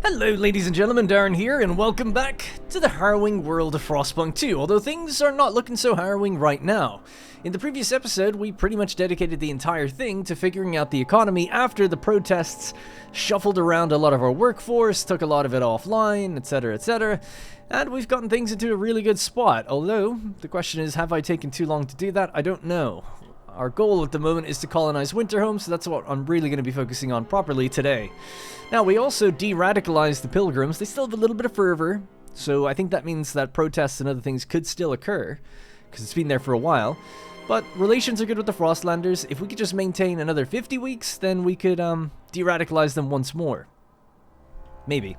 Hello ladies and gentlemen, Darren here, and welcome back to the harrowing world of Frostpunk 2, although things are not looking so harrowing right now. In the previous episode, we pretty much dedicated the entire thing to figuring out the economy after the protests shuffled around a lot of our workforce, took a lot of it offline, etc, and we've gotten things into a really good spot, although the question is, have I taken too long to do that? I don't know. Our goal at the moment is to colonize Winterhome, so that's what I'm really going to be focusing on properly today. Now, we also de-radicalized the Pilgrims. They still have a little bit of fervor, so I think that means that protests and other things could still occur, because it's been there for a while. But relations are good with the Frostlanders. If we could just maintain another 50 weeks, then we could de-radicalize them once more. Maybe.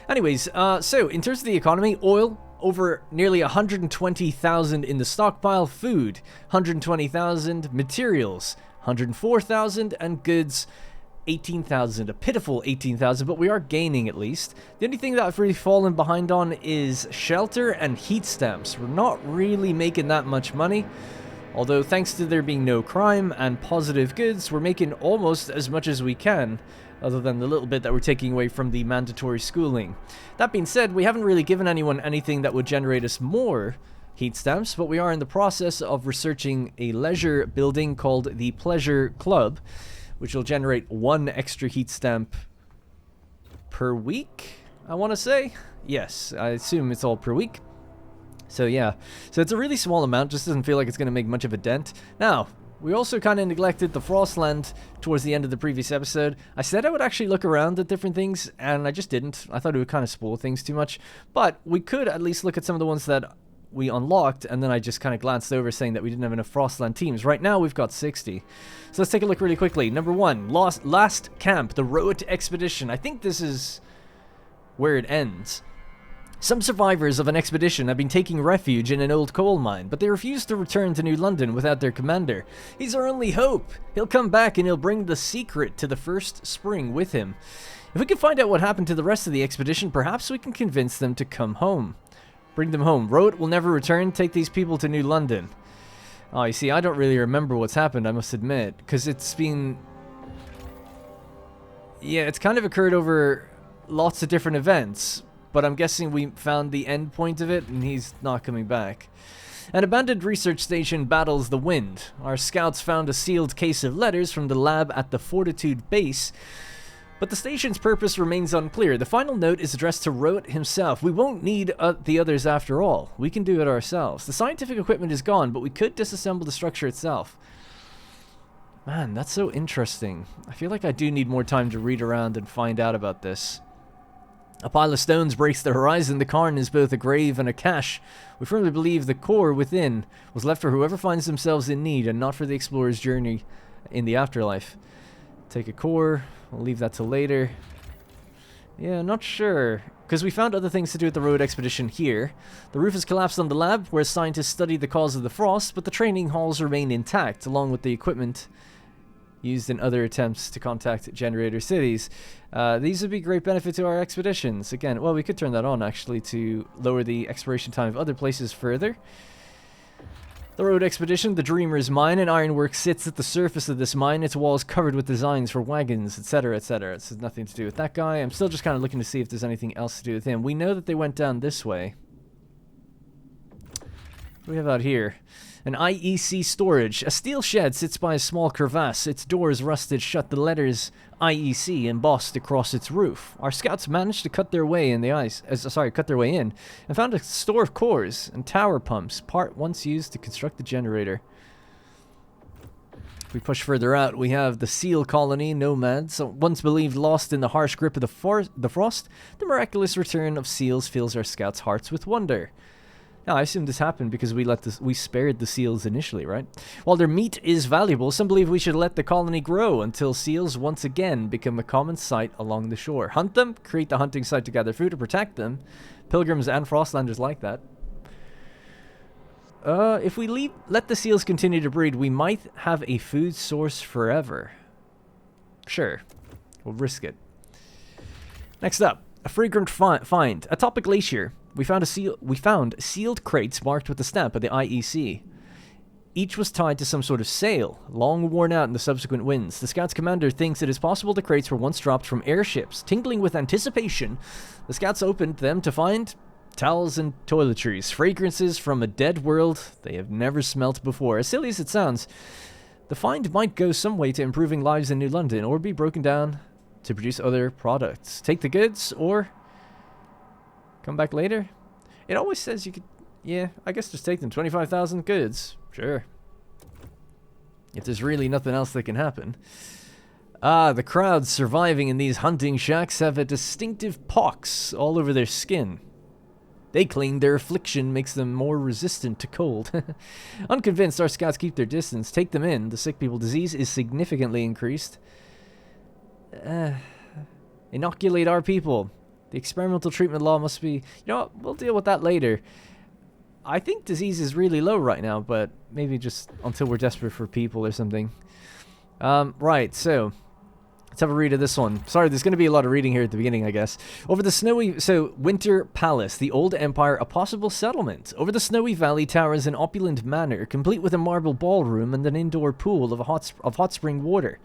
Anyways, so in terms of the economy, oil, over nearly 120,000 in the stockpile, food, 120,000, materials, 104,000, and goods, 18,000, a pitiful 18,000, but we are gaining at least. The only thing that I've really fallen behind on is shelter and heat stamps. We're not really making that much money, although thanks to there being no crime and positive goods, we're making almost as much as we can, other than the little bit that we're taking away from the mandatory schooling. That being said, we haven't really given anyone anything that would generate us more heat stamps, but we are in the process of researching a leisure building called the Pleasure Club, which will generate 1 extra heat stamp per week, I want to say. Yes, I assume it's all per week. So yeah, so it's a really small amount, just doesn't feel like it's going to make much of a dent. Now, we also kind of neglected the Frostland towards the end of the previous episode. I said I would actually look around at different things, and I just didn't. I thought it would kind of spoil things too much. But we could at least look at some of the ones that we unlocked, and then I just kind of glanced over saying that we didn't have enough Frostland teams. Right now, we've got 60. So let's take a look really quickly. Number 1, Last Camp, the Road Expedition. I think this is where it ends. Some survivors of an expedition have been taking refuge in an old coal mine, but they refuse to return to New London without their commander. He's our only hope. He'll come back and he'll bring the secret to the first spring with him. If we can find out what happened to the rest of the expedition, perhaps we can convince them to come home. Bring them home. Road will never return. Take these people to New London. Oh, you see, I don't really remember what's happened, I must admit, because it's been... yeah, it's kind of occurred over lots of different events. But I'm guessing we found the end point of it, and he's not coming back. An abandoned research station battles the wind. Our scouts found a sealed case of letters from the lab at the Fortitude base, but the station's purpose remains unclear. The final note is addressed to Roet himself. We won't need the others after all. We can do it ourselves. The scientific equipment is gone, but we could disassemble the structure itself. Man, that's so interesting. I feel like I do need more time to read around and find out about this. A pile of stones breaks the horizon. The cairn is both a grave and a cache. We firmly believe the core within was left for whoever finds themselves in need and not for the explorer's journey in the afterlife. Take a core. We'll leave that till later. Yeah, not sure. Because we found other things to do at the road expedition here. The roof has collapsed on the lab, where scientists study the cause of the frost, but the training halls remain intact, along with the equipment used in other attempts to contact generator cities. These would be great benefit to our expeditions. Again, well, we could turn that on, actually, to lower the exploration time of other places further. The road expedition, the Dreamer's Mine. An ironwork sits at the surface of this mine. Its walls covered with designs for wagons, etc, etc. This has nothing to do with that guy. I'm still just kind of looking to see if there's anything else to do with him. We know that they went down this way. What do we have out here? An IEC storage. A steel shed sits by a small crevasse. Its doors rusted shut, the letters IEC embossed across its roof. Our scouts managed to cut their way in and found a store of cores and tower pumps, part once used to construct the generator. If we push further out, we have the seal colony, nomads, once believed lost in the harsh grip of the frost. The miraculous return of seals fills our scouts' hearts with wonder. Now, I assume this happened because we spared the seals initially, right? While their meat is valuable, some believe we should let the colony grow until seals once again become a common sight along the shore. Hunt them, create the hunting site to gather food, or protect them. Pilgrims and Frostlanders like that. If we let the seals continue to breed, we might have a food source forever. Sure, we'll risk it. Next up, a fragrant find atop a glacier. We found sealed crates marked with the stamp of the IEC. Each was tied to some sort of sail, long worn out in the subsequent winds. The scout's commander thinks it is possible the crates were once dropped from airships. Tingling with anticipation, the scouts opened them to find towels and toiletries, fragrances from a dead world they have never smelt before. As silly as it sounds, the find might go some way to improving lives in New London, or be broken down to produce other products. Take the goods, or come back later? It always says you could... Yeah, I guess just take them. 25,000 goods. Sure. If there's really nothing else that can happen. The crowds surviving in these hunting shacks have a distinctive pox all over their skin. They claim their affliction makes them more resistant to cold. Unconvinced, our scouts keep their distance. Take them in. The sick people disease is significantly increased. Inoculate our people. The experimental treatment law must be... You know what? We'll deal with that later. I think disease is really low right now, but maybe just until we're desperate for people or something. Right, so... Let's have a read of this one. Sorry, there's going to be a lot of reading here at the beginning, I guess. Over the snowy... So, Winter Palace, the old empire, a possible settlement. Over the snowy valley towers an opulent manor, complete with a marble ballroom and an indoor pool of hot spring water.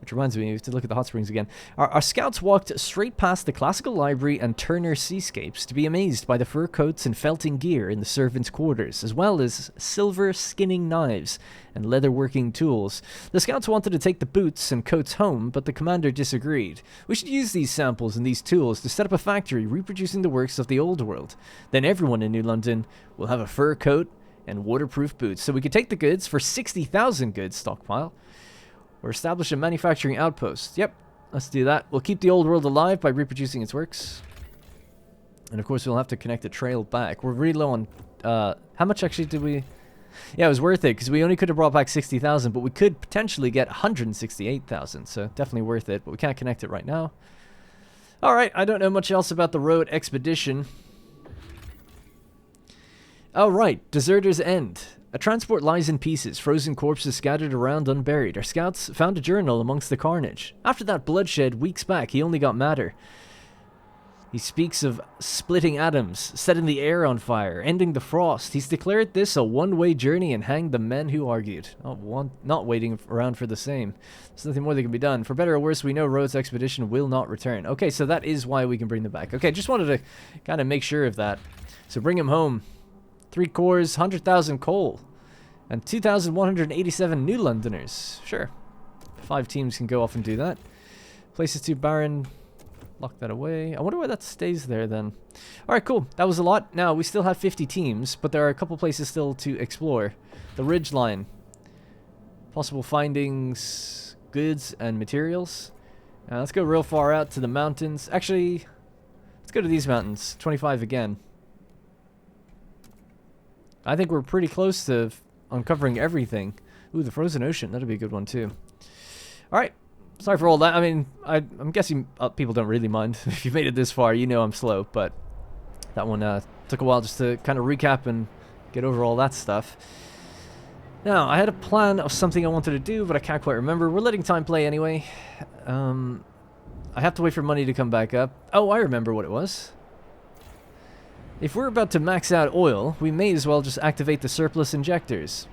Which reminds me, we have to look at the hot springs again. Our scouts walked straight past the classical library and Turner seascapes to be amazed by the fur coats and felting gear in the servants' quarters, as well as silver skinning knives and leather-working tools. The scouts wanted to take the boots and coats home, but the commander disagreed. We should use these samples and these tools to set up a factory reproducing the works of the old world. Then everyone in New London will have a fur coat and waterproof boots. So we could take the goods for 60,000 goods stockpile. Or establish a manufacturing outpost. Yep, let's do that. We'll keep the old world alive by reproducing its works. And of course, we'll have to connect a trail back. We're really low on... how much actually did we... Yeah, it was worth it, because we only could have brought back 60,000, but we could potentially get 168,000. So definitely worth it, but we can't connect it right now. Alright, I don't know much else about the road expedition. Oh, right, Deserter's End. A transport lies in pieces, frozen corpses scattered around unburied. Our scouts found a journal amongst the carnage. After that bloodshed weeks back, he only got madder. He speaks of splitting atoms, setting the air on fire, ending the frost. He's declared this a one-way journey and hanged the men who argued. Not waiting around for the same. There's nothing more that can be done. For better or worse, we know Rhodes' expedition will not return. Okay, so that is why we can bring them back. Okay, just wanted to kind of make sure of that. So bring him home. 3 cores, 100,000 coal, and 2,187 New Londoners. Sure. 5 teams can go off and do that. Places too barren. Lock that away. I wonder why that stays there then. Alright, cool. That was a lot. Now, we still have 50 teams, but there are a couple places still to explore. The ridgeline. Possible findings, goods, and materials. Now, let's go real far out to the mountains. Actually, let's go to these mountains. 25 again. I think we're pretty close to uncovering everything. Ooh, the frozen ocean. That'd be a good one, too. Alright. Sorry for all that. I mean, I'm guessing people don't really mind. If you've made it this far, you know I'm slow. But that one took a while just to kind of recap and get over all that stuff. Now, I had a plan of something I wanted to do, but I can't quite remember. We're letting time play anyway. I have to wait for money to come back up. Oh, I remember what it was. If we're about to max out oil, we may as well just activate the surplus injectors.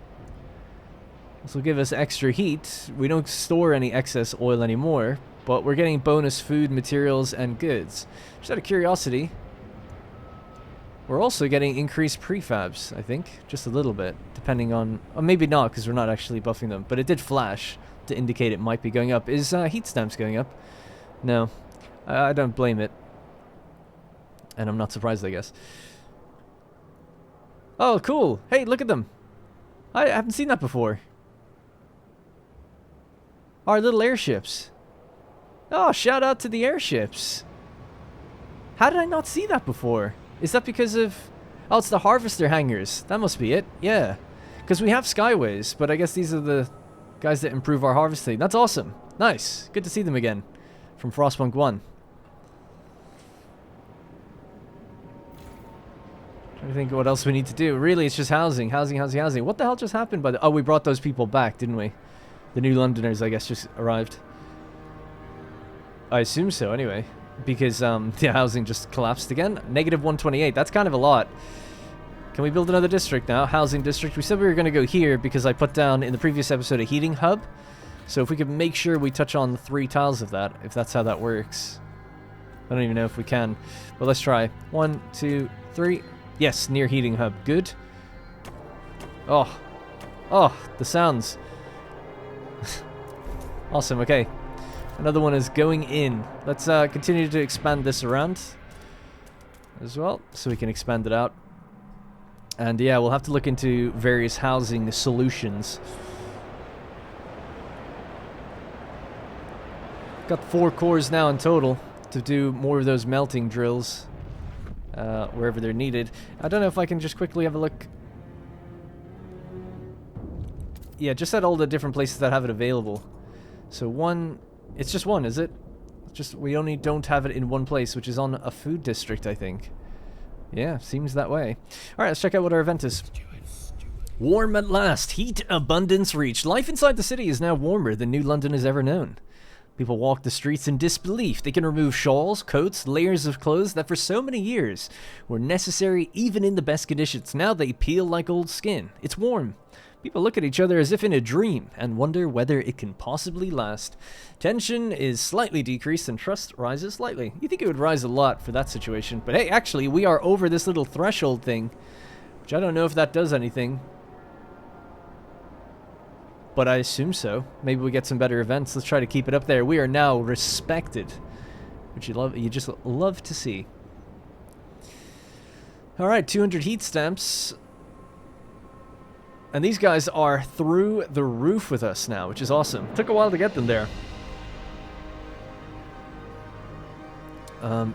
This will give us extra heat. We don't store any excess oil anymore, but we're getting bonus food, materials, and goods. Just out of curiosity, we're also getting increased prefabs, I think. Just a little bit, depending on... Or maybe not, because we're not actually buffing them. But it did flash to indicate it might be going up. Is heat stamps going up? No. I don't blame it. And I'm not surprised, I guess. Oh, cool. Hey, look at them. I haven't seen that before. Our little airships. Oh, shout out to the airships. How did I not see that before? Is that because of... Oh, it's the harvester hangars. That must be it. Yeah. Because we have skyways, but I guess these are the guys that improve our harvesting. That's awesome. Nice. Good to see them again. From Frostpunk 1. I think what else we need to do. Really, it's just housing. Housing. What the hell just happened by the... Oh, we brought those people back, didn't we? The New Londoners, I guess, just arrived. I assume so, anyway. Because, the housing just collapsed again. Negative 128. That's kind of a lot. Can we build another district now? Housing district. We said we were going to go here because I put down in the previous episode a heating hub. So if we could make sure we touch on the 3 tiles of that, if that's how that works. I don't even know if we can. But let's try. 1, 2, 3. Yes, near heating hub. Good. Oh. Oh, the sounds. Awesome, okay. Another one is going in. Let's continue to expand this around as well, so we can expand it out. And yeah, we'll have to look into various housing solutions. Got 4 cores now in total to do more of those melting drills wherever they're needed. I don't know if I can just quickly have a look. Yeah, just at all the different places that have it available. So one, it's just one, is it? Just, we only don't have it in one place, which is on a food district, I think. Yeah, seems that way. Alright, let's check out what our event is. Warm at last. Heat abundance reached. Life inside the city is now warmer than New London has ever known. People walk the streets in disbelief. They can remove shawls, coats, layers of clothes that for so many years were necessary even in the best conditions. Now they peel like old skin. It's warm. People look at each other as if in a dream and wonder whether it can possibly last. Tension is slightly decreased and trust rises slightly. You think it would rise a lot for that situation, but hey, actually, we are over this little threshold thing, which I don't know if that does anything. But I assume so. Maybe we get some better events. Let's try to keep it up there. We are now respected, which you just love to see. All right, 200 heat stamps. And these guys are through the roof with us now, which is awesome. Took a while to get them there.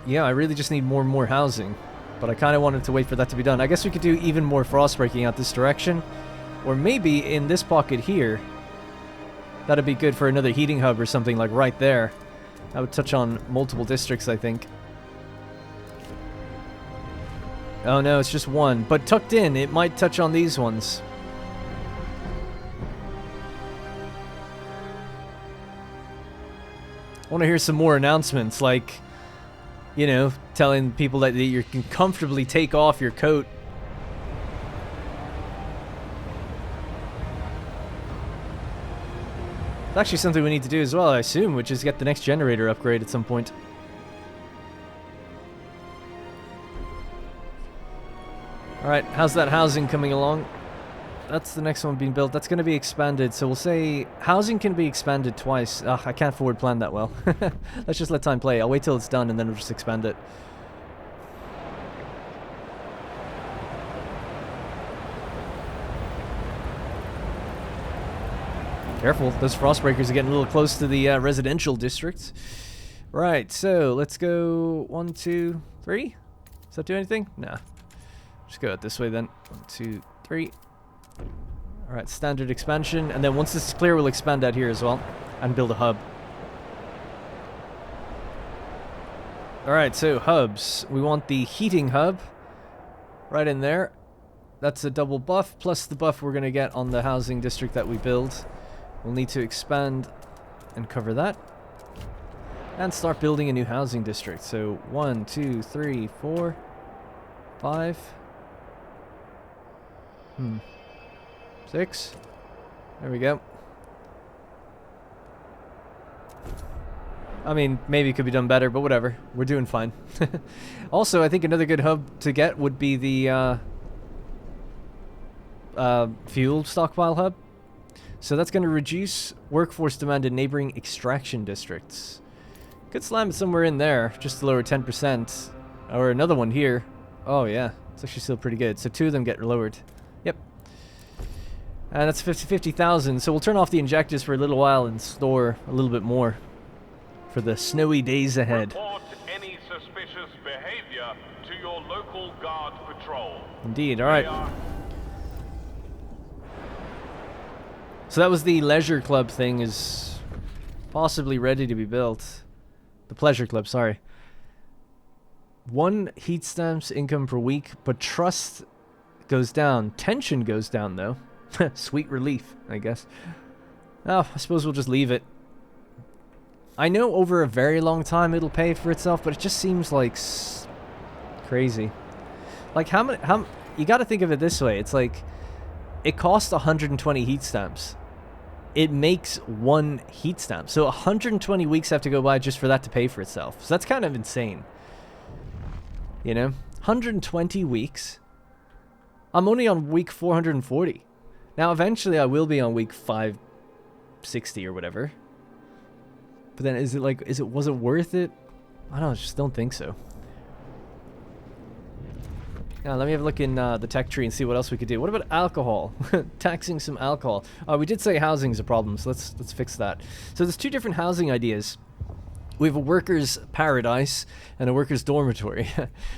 Yeah, I really just need more and more housing. But I kind of wanted to wait for that to be done. I guess we could do even more frost breaking out this direction. Or maybe in this pocket here. That'd be good for another heating hub or something, like right there. That would touch on multiple districts, I think. Oh no, it's just one. But tucked in, it might touch on these ones. I want to hear some more announcements, like, you know, telling people that you can comfortably take off your coat. It's actually something we need to do as well, I assume, which is get the next generator upgrade at some point. Alright, how's that housing coming along? That's the next one being built. That's going to be expanded, so we'll say housing can be expanded twice. Ugh, I can't forward plan that well. Let's just let time play. I'll wait till it's done and then we'll just expand it. Careful, those frost breakers are getting a little close to the residential districts. Right, so let's go 1, 2, 3. Does that do anything? Nah. Just go out this way then. 1, 2, 3. Alright, standard expansion, and then once this is clear, we'll expand out here as well, and build a hub. Alright, so hubs. We want the heating hub right in there. That's a double buff, plus the buff we're going to get on the housing district that we build. We'll need to expand and cover that. And start building a new housing district. So 1, 2, 3, 4, 5. 6. There we go. I mean, maybe it could be done better, but whatever. We're doing fine. Also, I think another good hub to get would be the fuel stockpile hub. So that's going to reduce workforce demand in neighboring extraction districts. Could slam it somewhere in there, just to lower 10%. Or another one here. Oh yeah, it's actually still pretty good. So 2 of them get lowered. Yep. And that's 50,000. So we'll turn off the injectors for a little while and store a little bit more for the snowy days ahead. Report any suspicious behavior to your local guard patrol. Indeed, alright. So that was the leisure club thing, is possibly ready to be built. The pleasure club, sorry. 1 heat stamps income per week, but trust goes down. Tension goes down, though. Sweet relief, I guess. Oh, I suppose we'll just leave it. I know over a very long time it'll pay for itself, but it just seems like crazy. Like how many? you got to think of it this way. It's like, it costs 120 heat stamps. It makes one heat stamp. So 120 weeks have to go by just for that to pay for itself. So that's kind of insane. You know? 120 weeks. I'm only on week 440. Now, eventually I will be on week 560 or whatever. But then is it was it worth it? I don't know, I just don't think so. Now, let me have a look in the tech tree and see what else we could do. What about alcohol? Taxing some alcohol. We did say housing is a problem, so let's fix that. So there's two different housing ideas. We have a workers' paradise and a workers' dormitory.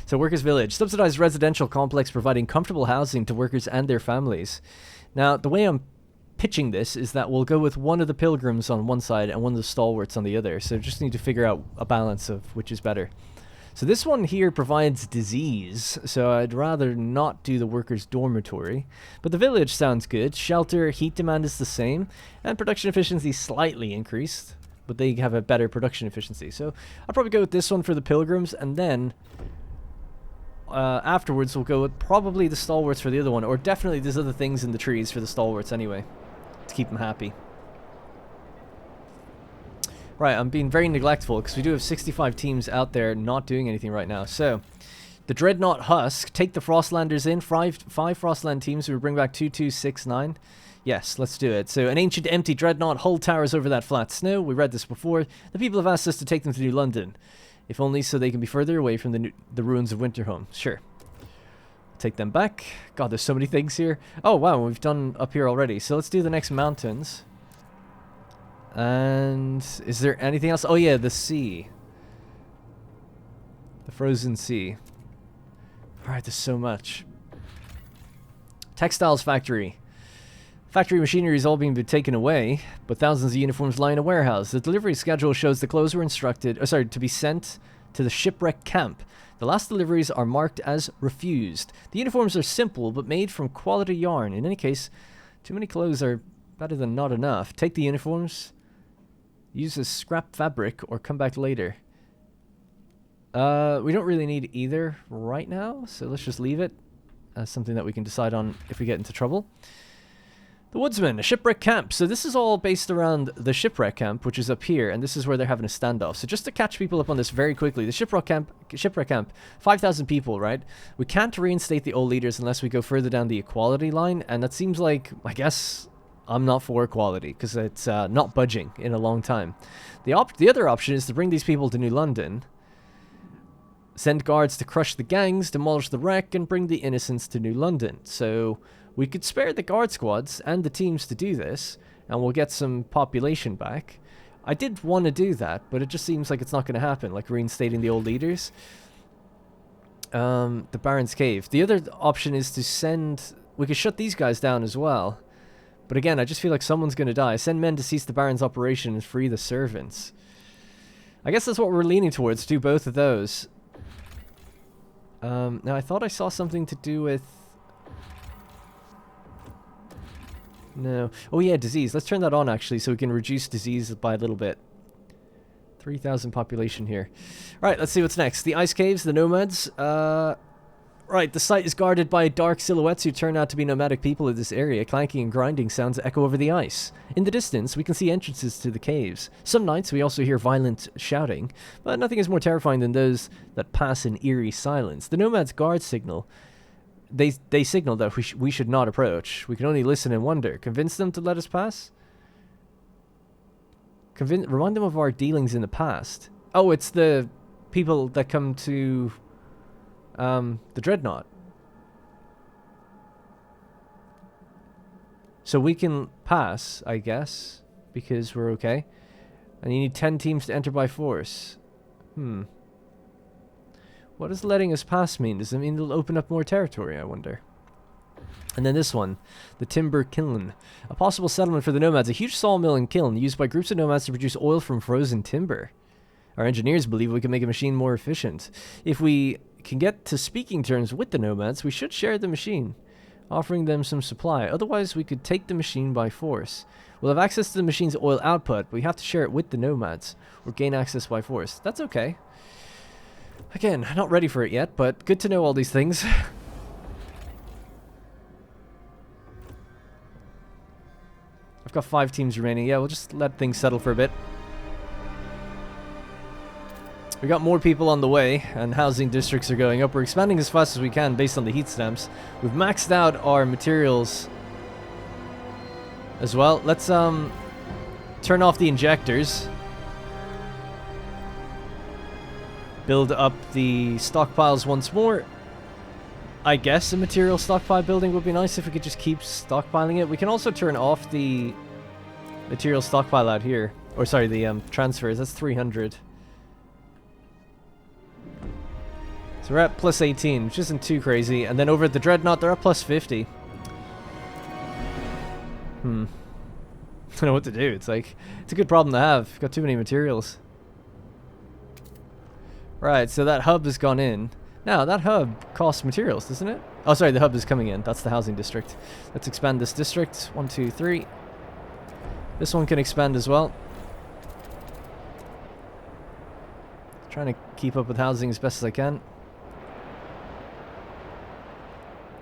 So workers' village. Subsidized residential complex providing comfortable housing to workers and their families. Now, the way I'm pitching this is that we'll go with one of the pilgrims on one side and one of the stalwarts on the other. So just need to figure out a balance of which is better. So this one here provides disease, so I'd rather not do the workers' dormitory. But the village sounds good. Shelter, heat demand is the same, and production efficiency slightly increased, but they have a better production efficiency. So I'll probably go with this one for the pilgrims, and then afterwards we'll go with probably the stalwarts for the other one, or definitely there's other things in the trees for the stalwarts anyway, to keep them happy. Right, I'm being very neglectful because we do have 65 teams out there not doing anything right now. So, the Dreadn Husk, take the Frostlanders in. Five Frostland teams, we bring back 2269. Yes, let's do it. So, an ancient empty Dreadnought hull towers over that flat snow. We read this before. The people have asked us to take them to New London, if only so they can be further away from the ruins of Winterhome. Sure. Take them back. God, there's so many things here. Oh, wow, we've done up here already. So, let's do the next mountains. And is there anything else? Oh yeah, the sea. The frozen sea. Alright, there's so much. Textiles factory. Factory machinery is all being taken away, but thousands of uniforms lie in a warehouse. The delivery schedule shows the clothes were to be sent to the shipwreck camp. The last deliveries are marked as refused. The uniforms are simple, but made from quality yarn. In any case, too many clothes are better than not enough. Take the uniforms. Use as scrap fabric or come back later. We don't really need either right now, so let's just leave it as something that we can decide on if we get into trouble. The Woodsman, a shipwreck camp. So this is all based around the shipwreck camp, which is up here, and this is where they're having a standoff. So just to catch people up on this very quickly, the shipwreck camp, 5,000 people, right? We can't reinstate the old leaders unless we go further down the equality line, and that seems like, I guess, I'm not for equality, because it's not budging in a long time. The other option is to bring these people to New London, send guards to crush the gangs, demolish the wreck, and bring the innocents to New London. So we could spare the guard squads and the teams to do this, and we'll get some population back. I did want to do that, but it just seems like it's not going to happen, like reinstating the old leaders. The Baron's Cave. The other option is to send... We could shut these guys down as well. But again, I just feel like someone's going to die. Send men to cease the Baron's operation and free the servants. I guess that's what we're leaning towards. Do both of those. Now, I thought I saw something to do with... No. Oh, yeah, disease. Let's turn that on, actually, so we can reduce disease by a little bit. 3,000 population here. Right, let's see what's next. The ice caves, the nomads. Right, the site is guarded by dark silhouettes who turn out to be nomadic people of this area. Clanking and grinding sounds echo over the ice. In the distance, we can see entrances to the caves. Some nights, we also hear violent shouting, but nothing is more terrifying than those that pass in eerie silence. The nomads' guard signal. They signal that we should not approach. We can only listen and wonder. Convince them to let us pass? Remind them of our dealings in the past. Oh, it's the people that come to... the Dreadnought. So we can pass, I guess, because we're okay. And you need 10 teams to enter by force. What does letting us pass mean? Does it mean they'll open up more territory, I wonder? And then this one, the Timber Kiln. A possible settlement for the nomads. A huge sawmill and kiln used by groups of nomads to produce oil from frozen timber. Our engineers believe we can make a machine more efficient. If we can get to speaking terms with the nomads, we should share the machine, offering them some supply. Otherwise, we could take the machine by force. We'll have access to the machine's oil output, but we have to share it with the nomads, or gain access by force. That's okay. Again, not ready for it yet, but good to know all these things. We've got 5 teams remaining. Yeah, we'll just let things settle for a bit. We got more people on the way, and housing districts are going up. We're expanding as fast as we can based on the heat stamps. We've maxed out our materials as well. Let's turn off the injectors. Build up the stockpiles once more. I guess a material stockpile building would be nice if we could just keep stockpiling it. We can also turn off the material stockpile out here. Or sorry, the transfers. That's 300. So we're at plus 18, which isn't too crazy. And then over at the Dreadnought, they're at plus 50. I don't know what to do. It's like, it's a good problem to have. You've got too many materials. Right, so that hub has gone in. Now, that hub costs materials, doesn't it? Oh, sorry, the hub is coming in. That's the housing district. Let's expand this district. 1, 2, 3. This one can expand as well. Trying to keep up with housing as best as I can.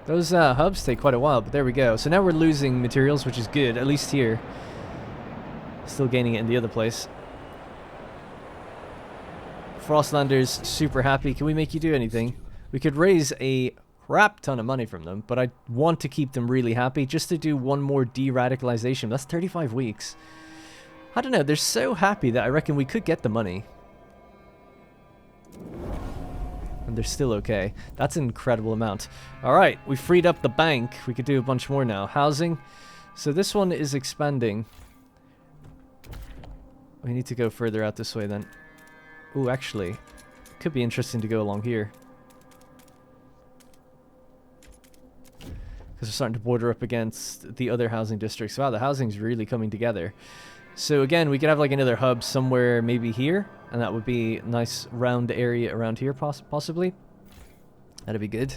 Those hubs take quite a while, but there we go. So now we're losing materials, which is good, at least here. Still gaining it in the other place. Frostlanders, super happy. Can we make you do anything? We could raise a crap ton of money from them, but I want to keep them really happy just to do one more de-radicalization. That's 35 weeks. I don't know, they're so happy that I reckon we could get the money. And they're still okay. That's an incredible amount. Alright, we freed up the bank. We could do a bunch more now. Housing. So this one is expanding. We need to go further out this way then. Ooh, actually, could be interesting to go along here. Because we're starting to border up against the other housing districts. Wow, the housing's really coming together. So again, we could have like another hub somewhere maybe here. And that would be a nice round area around here, possibly. That'd be good.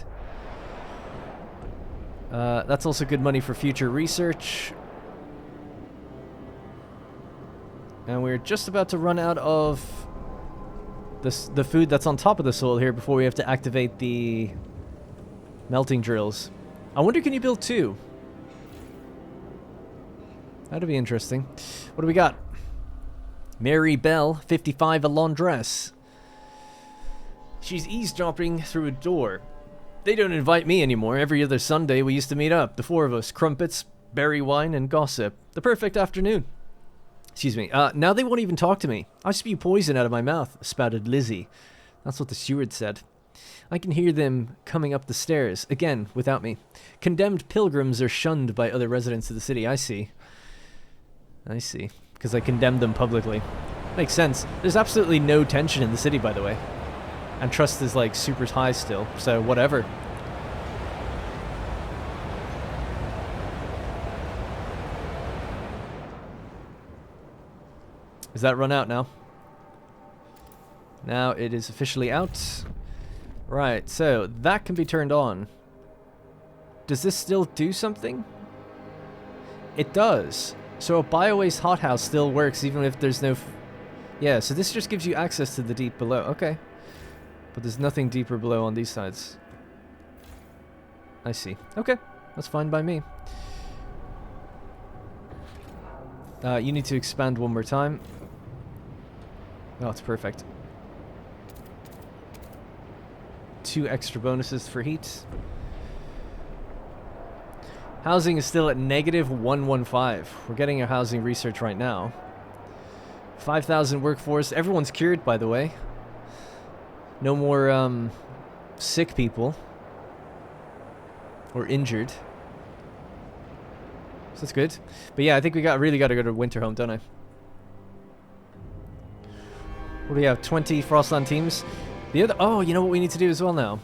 That's also good money for future research. And we're just about to run out of the food that's on top of the soil here before we have to activate the melting drills. I wonder, can you build 2? That'd be interesting. What do we got? Mary Bell, 55, a laundress. She's eavesdropping through a door. They don't invite me anymore. Every other Sunday we used to meet up, the 4 of us. Crumpets, berry wine, and gossip. The perfect afternoon. Excuse me. Now they won't even talk to me. I spew poison out of my mouth, spouted Lizzie. That's what the steward said. I can hear them coming up the stairs, again, without me. Condemned pilgrims are shunned by other residents of the city. I see. I see. Because I condemned them publicly. Makes sense. There's absolutely no tension in the city, by the way. And trust is, like, super high still. So, whatever. Is that run out now? Now it is officially out. Right, so that can be turned on. Does this still do something? It does. So a biowaste hothouse still works even if there's no... yeah, so this just gives you access to the deep below. Okay. But there's nothing deeper below on these sides. I see. Okay, that's fine by me. You need to expand one more time. Oh, it's perfect. 2 extra bonuses for heat. Housing is still at negative 115. We're getting a housing research right now. 5,000 workforce. Everyone's cured, by the way. No more sick people. Or injured. So that's good. But yeah, I think we really got to go to Winterhome, don't I? What do we have? 20 Frostland teams. The other... oh, you know what we need to do as well now?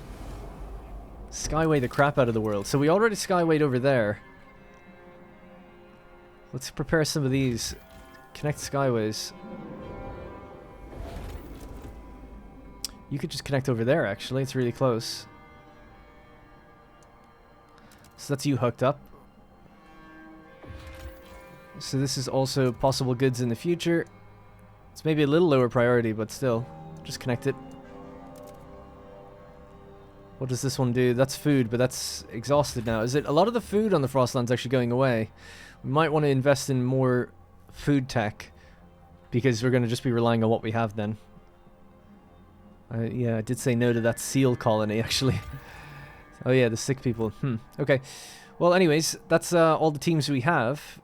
Skyway the crap out of the world. So we already skywayed over there. Let's prepare some of these. Connect skyways. You could just connect over there, actually. It's really close. So that's you hooked up. So this is also possible goods in the future. It's maybe a little lower priority, but still. Just connect it. What does this one do? That's food, but that's exhausted now. Is it a lot of the food on the Frostlands actually going away? We might want to invest in more food tech, because we're going to just be relying on what we have then. Yeah, I did say no to that seal colony, actually. Oh yeah, the sick people. Okay. Well, anyways, that's all the teams we have.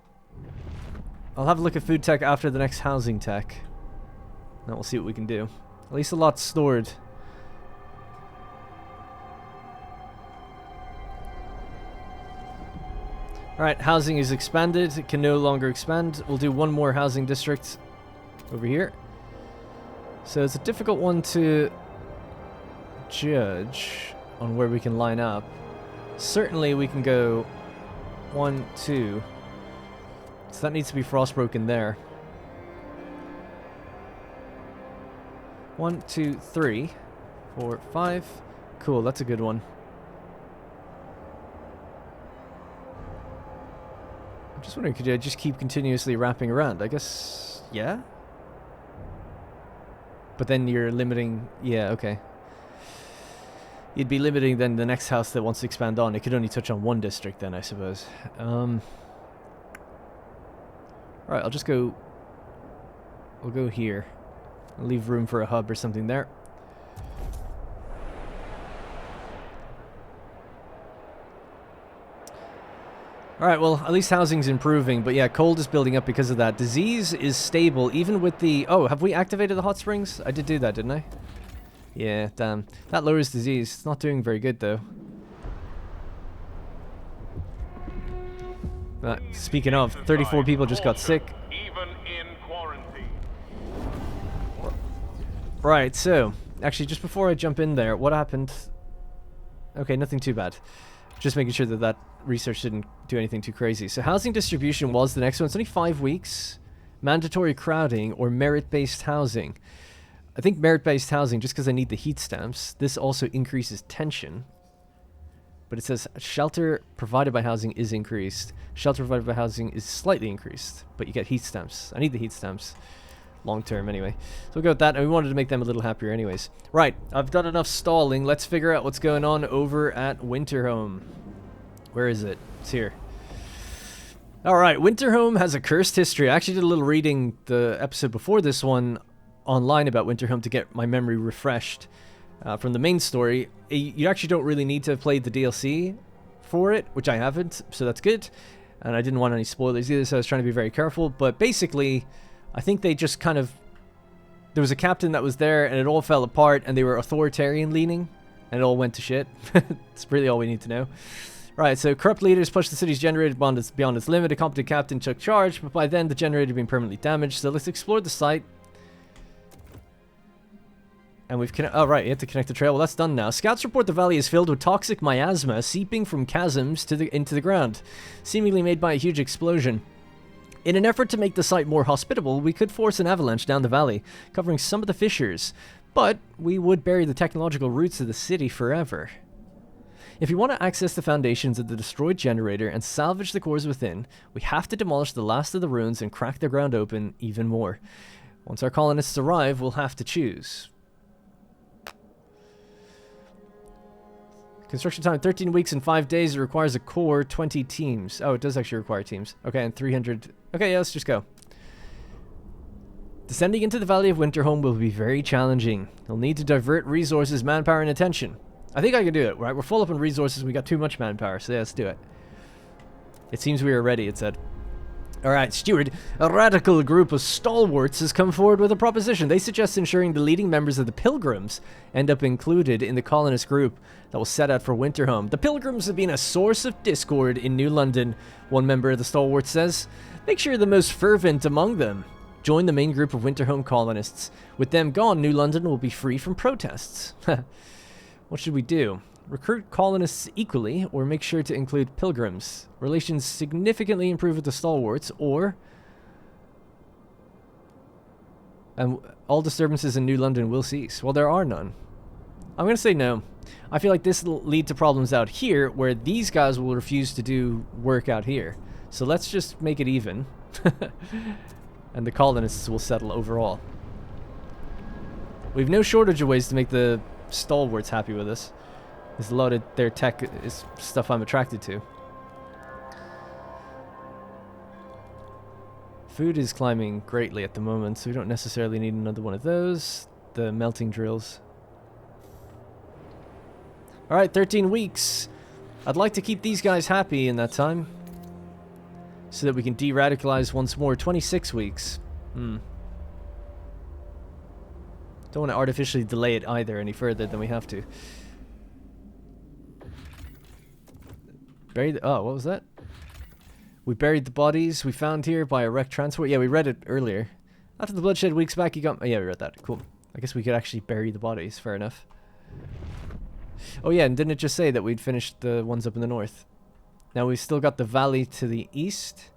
I'll have a look at food tech after the next housing tech. Now we'll see what we can do. At least a lot's stored. Alright, housing is expanded. It can no longer expand. We'll do one more housing district over here. So it's a difficult one to judge on where we can line up. Certainly we can go 1, 2. So that needs to be frostbroken there. 1, 2, 3, 4, 5. Cool, that's a good one. I'm just wondering, could I just keep continuously wrapping around? I guess, yeah? But then you're limiting, yeah, okay. You'd be limiting then the next house that wants to expand on. It could only touch on one district then, I suppose. Alright, I'll just go... We'll go here. I'll leave room for a hub or something there. Alright, well, at least housing's improving, but yeah, cold is building up because of that. Disease is stable, even with the... Oh, have we activated the hot springs? I did do that, didn't I? Yeah, damn. That lowers disease. It's not doing very good, though. Speaking of, 34 people just got sick. Even in quarantine. Right, so... Actually, just before I jump in there, what happened? Okay, nothing too bad. Just making sure that that research didn't do anything too crazy. So housing distribution was the next one. It's only 5 weeks. Mandatory crowding or merit-based housing. I think merit-based housing, just because I need the heat stamps. This also increases tension. But it says shelter provided by housing is increased. Shelter provided by housing is slightly increased. But you get heat stamps. I need the heat stamps. Long term anyway. So we'll go with that, and we wanted to make them a little happier anyways. Right, I've done enough stalling. Let's figure out what's going on over at Winterhome. Where is it? It's here. Alright, Winterhome has a cursed history. I actually did a little reading the episode before this one online about Winterhome to get my memory refreshed from the main story. You actually don't really need to have played the DLC for it, which I haven't, so that's good. And I didn't want any spoilers either, so I was trying to be very careful. But basically, I think they just kind of... There was a captain that was there, and it all fell apart, and they were authoritarian-leaning, and it all went to shit. That's really all we need to know. Right, so corrupt leaders pushed the city's generator beyond its limit. A competent captain took charge, but by then the generator had been permanently damaged. So let's explore the site. And we've oh right, you have to connect the trail. Well, that's done now. Scouts report the valley is filled with toxic miasma seeping from chasms into the ground, seemingly made by a huge explosion. In an effort to make the site more hospitable, we could force an avalanche down the valley, covering some of the fissures, but we would bury the technological roots of the city forever. If we want to access the foundations of the destroyed generator and salvage the cores within, we have to demolish the last of the ruins and crack the ground open even more. Once our colonists arrive, we'll have to choose. Construction time, 13 weeks and 5 days. It requires a core, 20 teams. Oh, it does actually require teams. Okay, and 300... Okay, yeah, let's just go. Descending into the Valley of Winterhome will be very challenging. You'll need to divert resources, manpower, and attention. I think I can do it, right? We're full up on resources. We got too much manpower, so yeah, let's do it. It seems we are ready, it said. Alright, Steward, a radical group of stalwarts has come forward with a proposition. They suggest ensuring the leading members of the Pilgrims end up included in the colonist group that will set out for Winterhome. The Pilgrims have been a source of discord in New London, one member of the stalwarts says. Make sure you're the most fervent among them. Join the main group of Winterhome colonists. With them gone, New London will be free from protests. What should we do? Recruit colonists equally, or make sure to include Pilgrims. Relations significantly improve with the stalwarts, or... And all disturbances in New London will cease. Well, there are none. I'm going to say no. I feel like this will lead to problems out here, where these guys will refuse to do work out here. So let's just make it even. And the colonists will settle overall. We have no shortage of ways to make the stalwarts happy with us. There's a lot of their tech is stuff I'm attracted to. Food is climbing greatly at the moment, so we don't necessarily need another one of those. The melting drills. Alright, 13 weeks. I'd like to keep these guys happy in that time, so that we can de-radicalize once more. 26 weeks. Don't want to artificially delay it either any further than we have to. Buried. Oh, what was that? We buried the bodies we found here by a wrecked transport. Yeah, we read it earlier. After the bloodshed weeks back, you got... Oh, yeah, we read that. Cool. I guess we could actually bury the bodies. Fair enough. Oh, yeah, and didn't it just say that we'd finished the ones up in the north? Now, we've still got the valley to the east.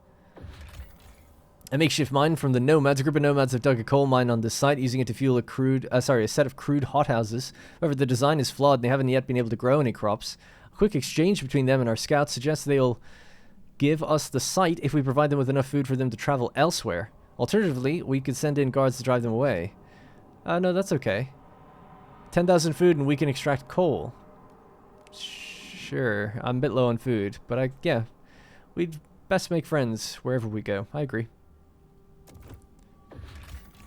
A makeshift mine from the nomads. A group of nomads have dug a coal mine on this site, using it to fuel a set of crude hothouses. However, the design is flawed, and they haven't yet been able to grow any crops. A quick exchange between them and our scouts suggests they'll give us the site if we provide them with enough food for them to travel elsewhere. Alternatively, we could send in guards to drive them away. No, that's okay. 10,000 food and we can extract coal. Sure, I'm a bit low on food, but yeah, we'd best make friends wherever we go. I agree.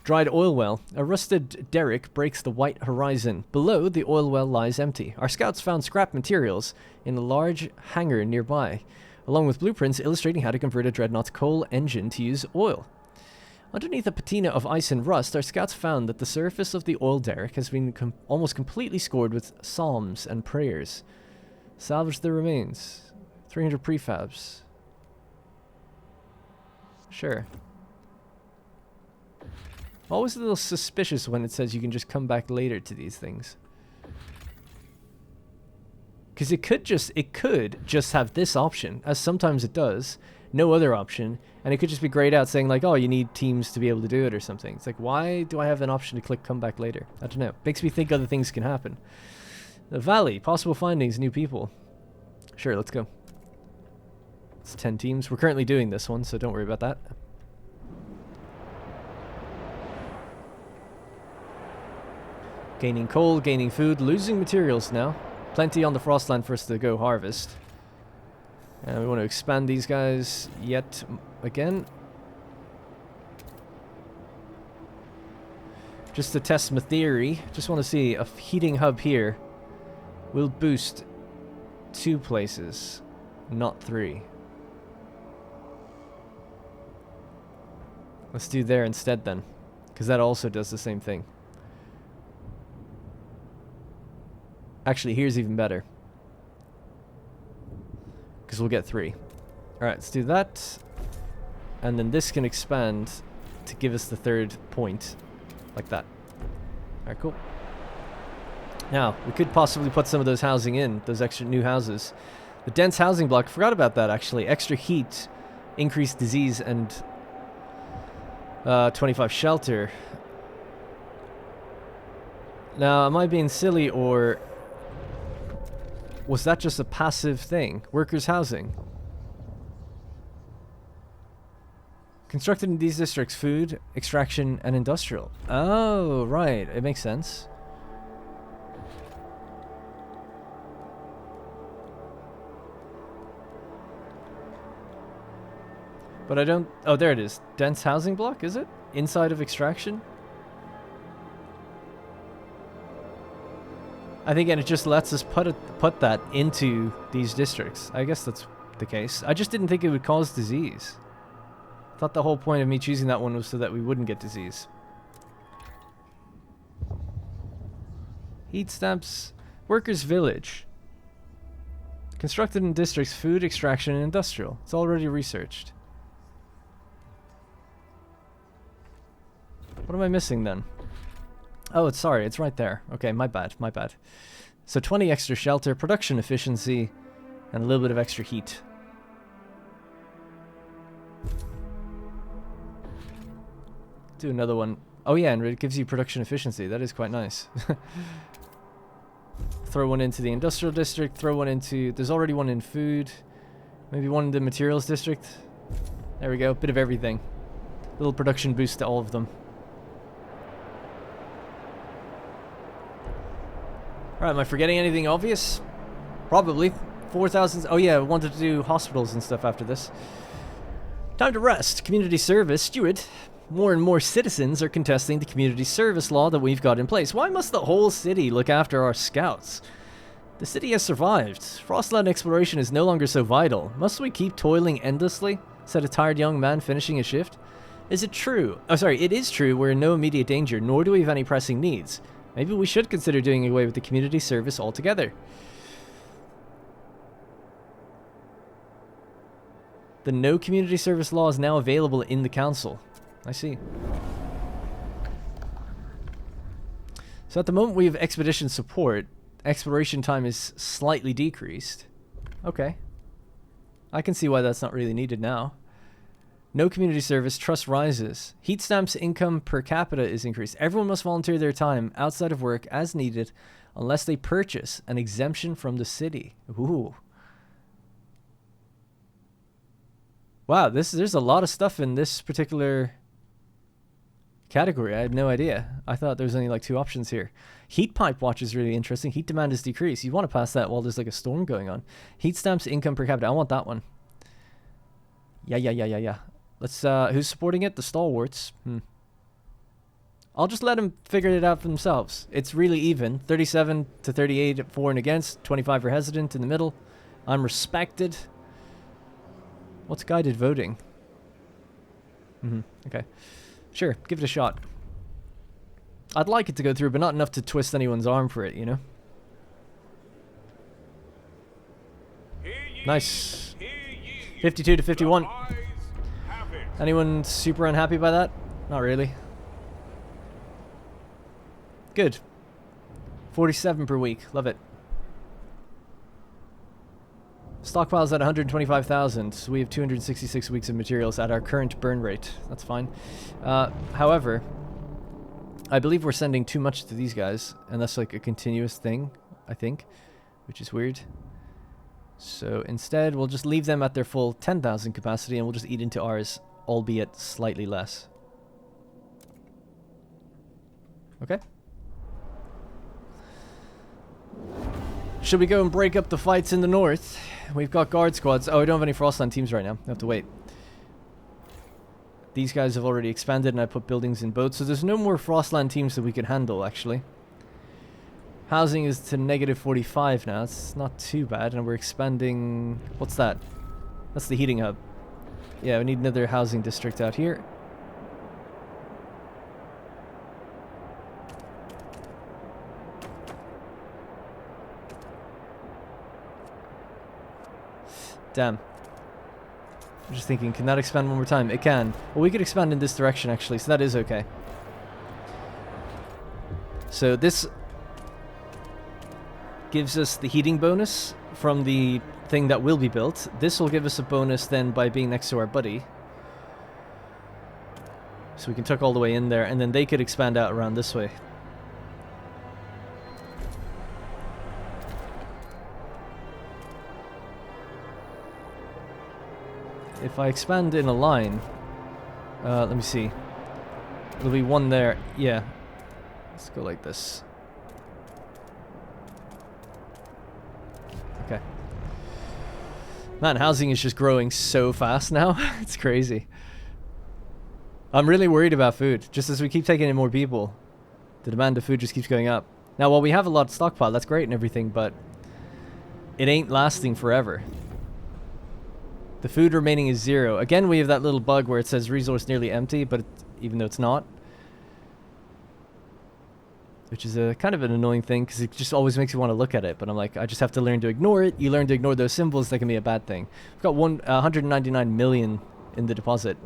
Dried oil well. A rusted derrick breaks the white horizon. Below, the oil well lies empty. Our scouts found scrap materials in a large hangar nearby, along with blueprints illustrating how to convert a dreadnought's coal engine to use oil. Underneath a patina of ice and rust, our scouts found that the surface of the oil derrick has been almost completely scored with psalms and prayers. Salvage the remains. 300 prefabs. Sure. Always a little suspicious when it says you can just come back later to these things. Because it could just have this option, as sometimes it does, no other option, and it could just be grayed out saying like, oh, you need teams to be able to do it or something. It's like, why do I have an option to click come back later? I don't know. Makes me think other things can happen. The valley, possible findings, new people. Sure, let's go. It's 10 teams. We're currently doing this one, so don't worry about that. Gaining coal, gaining food, losing materials now. Plenty on the Frostland for us to go harvest. And we want to expand these guys yet again. Just to test my theory, just want to see a heating hub here will boost 2 places, not 3. Let's do there instead then, because that also does the same thing. Actually, here's even better, because we'll get 3. Alright, let's do that. And then this can expand to give us the 3rd point. Like that. Alright, cool. Now, we could possibly put some of those housing in, those extra new houses. The dense housing block, forgot about that actually. Extra heat, increased disease, and 25 shelter. Now, am I being silly, or was that just a passive thing? Workers' housing. Constructed in these districts, food, extraction, and industrial. Oh, right. It makes sense. But I don't... Oh, there it is. Dense housing block, is it? Inside of extraction? I think, and it just lets us put that into these districts. I guess that's the case. I just didn't think it would cause disease. I thought the whole point of me choosing that one was so that we wouldn't get disease. Heat stamps. Workers' village. Constructed in districts, food, extraction, and industrial. It's already researched. What am I missing then? Oh, it's sorry, it's right there. Okay, my bad, my bad. So 20 extra shelter, production efficiency, and a little bit of extra heat. Do another one. Oh yeah, and it gives you production efficiency. That is quite nice. Throw one into the industrial district, throw one into... There's already one in food. Maybe one in the materials district. There we go, bit of everything. Little production boost to all of them. Alright, am I forgetting anything obvious? Probably. 4,000... Oh yeah, I wanted to do hospitals and stuff after this. Time to rest. Community service. Steward. More and more citizens are contesting the community service law that we've got in place. Why must the whole city look after our scouts? The city has survived. Frostland exploration is no longer so vital. Must we keep toiling endlessly? Said a tired young man finishing a shift. Is it true? Oh, sorry, it is true we're in no immediate danger, nor do we have any pressing needs. Maybe we should consider doing away with the community service altogether. The no community service law is now available in the council. I see. So at the moment we have expedition support. Exploration time is slightly decreased. Okay. I can see why that's not really needed now. No community service, trust rises. Heat stamps income per capita is increased. Everyone must volunteer their time outside of work as needed unless they purchase an exemption from the city. Ooh. Wow, there's a lot of stuff in this particular category. I had no idea. I thought there was only like 2 options here. Heat pipe watch is really interesting. Heat demand is decreased. You want to pass that while there's like a storm going on. Heat stamps income per capita. I want that one. Yeah. Let's who's supporting it? The stalwarts. I'll just let them figure it out for themselves. It's really even. 37 to 38 for and against. 25 for hesitant in the middle. I'm respected. What's guided voting? Okay. Sure, give it a shot. I'd like it to go through, but not enough to twist anyone's arm for it, you know? Nice. 52 to 51. Anyone super unhappy by that? Not really. Good. 47 per week. Love it. Stockpile's at 125,000. So we have 266 weeks of materials at our current burn rate. That's fine. However, I believe we're sending too much to these guys, and that's like a continuous thing, I think, which is weird. So instead, we'll just leave them at their full 10,000 capacity, and we'll just eat into ours, albeit slightly less. Okay. Should we go and break up the fights in the north? We've got guard squads. Oh, we don't have any Frostland teams right now. I have to wait. These guys have already expanded and I put buildings in both, so there's no more Frostland teams that we can handle, actually. Housing is to negative 45 now. It's not too bad, and we're expanding... What's that? That's the heating hub. Yeah, we need another housing district out here. Damn. I'm just thinking, can that expand one more time? It can. Well, we could expand in this direction, actually, so that is okay. So this gives us the heating bonus from the thing that will be built. This will give us a bonus then by being next to our buddy. So we can tuck all the way in there, and then they could expand out around this way. If I expand in a line, let me see. There'll be one there. Yeah. Let's go like this. Okay. Man, housing is just growing so fast now. It's crazy. I'm really worried about food. Just as we keep taking in more people, the demand of food just keeps going up. Now, while we have a lot of stockpile, that's great and everything, but it ain't lasting forever. The food remaining is 0. Again, we have that little bug where it says resource nearly empty, but even though it's not. Which is a kind of an annoying thing, because it just always makes you want to look at it. But I'm like, I just have to learn to ignore it. You learn to ignore those symbols, that can be a bad thing. We've got 199 million in the deposit.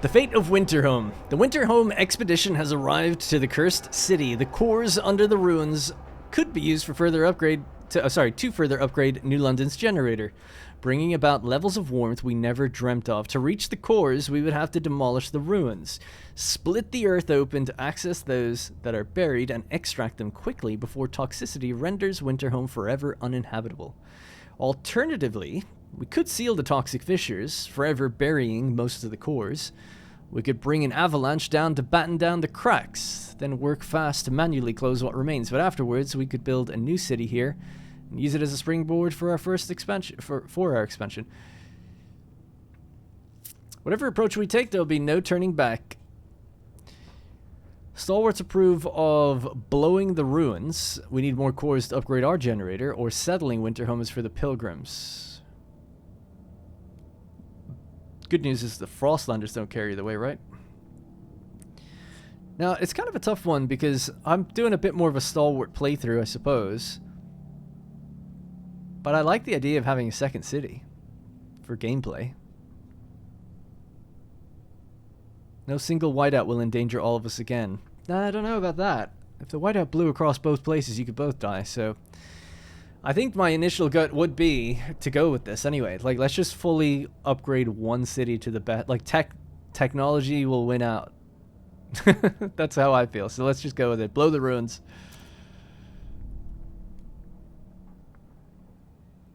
The Fate of Winterhome. The Winterhome expedition has arrived to the cursed city. The cores under the ruins could be used for further upgrade to further upgrade New London's generator, bringing about levels of warmth we never dreamt of. To reach the cores, we would have to demolish the ruins, split the earth open to access those that are buried, and extract them quickly before toxicity renders Winterhome forever uninhabitable. Alternatively, we could seal the toxic fissures, forever burying most of the cores. We could bring an avalanche down to batten down the cracks, then work fast to manually close what remains. But afterwards, we could build a new city here And use it as a springboard for our first expansion, for our expansion. Whatever approach we take, there'll be no turning back. Stalwarts approve of blowing the ruins. We need more cores to upgrade our generator, or settling Winterhome is for the Pilgrims. Good news is the Frostlanders don't care either way, right? Now, it's kind of a tough one because I'm doing a bit more of a stalwart playthrough, I suppose. But I like the idea of having a second city for gameplay. No single whiteout will endanger all of us again. I don't know about that. If the whiteout blew across both places, you could both die, so... I think my initial gut would be to go with this anyway. Like, let's just fully upgrade one city to the best. Like, technology will win out. That's how I feel, so let's just go with it. Blow the ruins.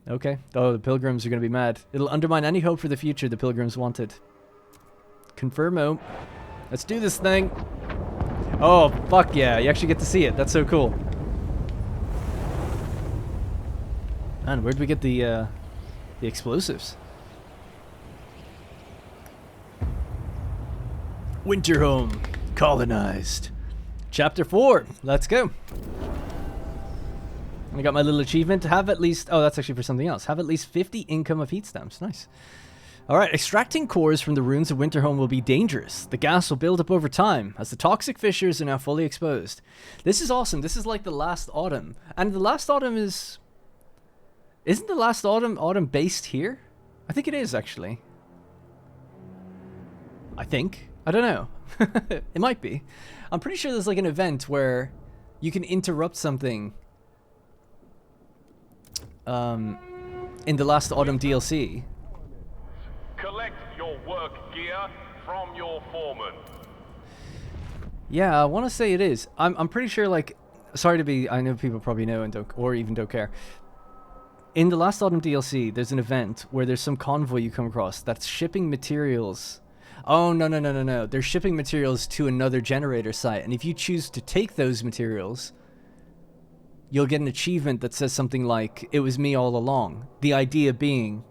Okay. Oh, the Pilgrims are going to be mad. It'll undermine any hope for the future the Pilgrims wanted. Confirmo. Let's do this thing. Oh, fuck yeah. You actually get to see it. That's so cool. Man, where'd we get the explosives? Winterhome. Colonized. Chapter 4. Let's go. I got my little achievement. Have at least... Oh, that's actually for something else. Have at least 50 income of heat stamps. Nice. Alright, extracting cores from the ruins of Winterhome will be dangerous. The gas will build up over time, as the toxic fissures are now fully exposed. This is awesome. This is like the last autumn. And the last autumn is... Isn't the last autumn based here? I think it is, actually. I think. I don't know. It might be. I'm pretty sure there's like an event where you can interrupt something in the last autumn DLC. Collect your work gear from your foreman. Yeah, I want to say it is. I'm pretty sure, like, sorry to be, I know people probably know and don't, or even don't care. In the last autumn DLC, there's an event where there's some convoy you come across that's shipping materials. Oh, no. They're shipping materials to another generator site, and if you choose to take those materials, you'll get an achievement that says something like, "It was me all along." The idea being,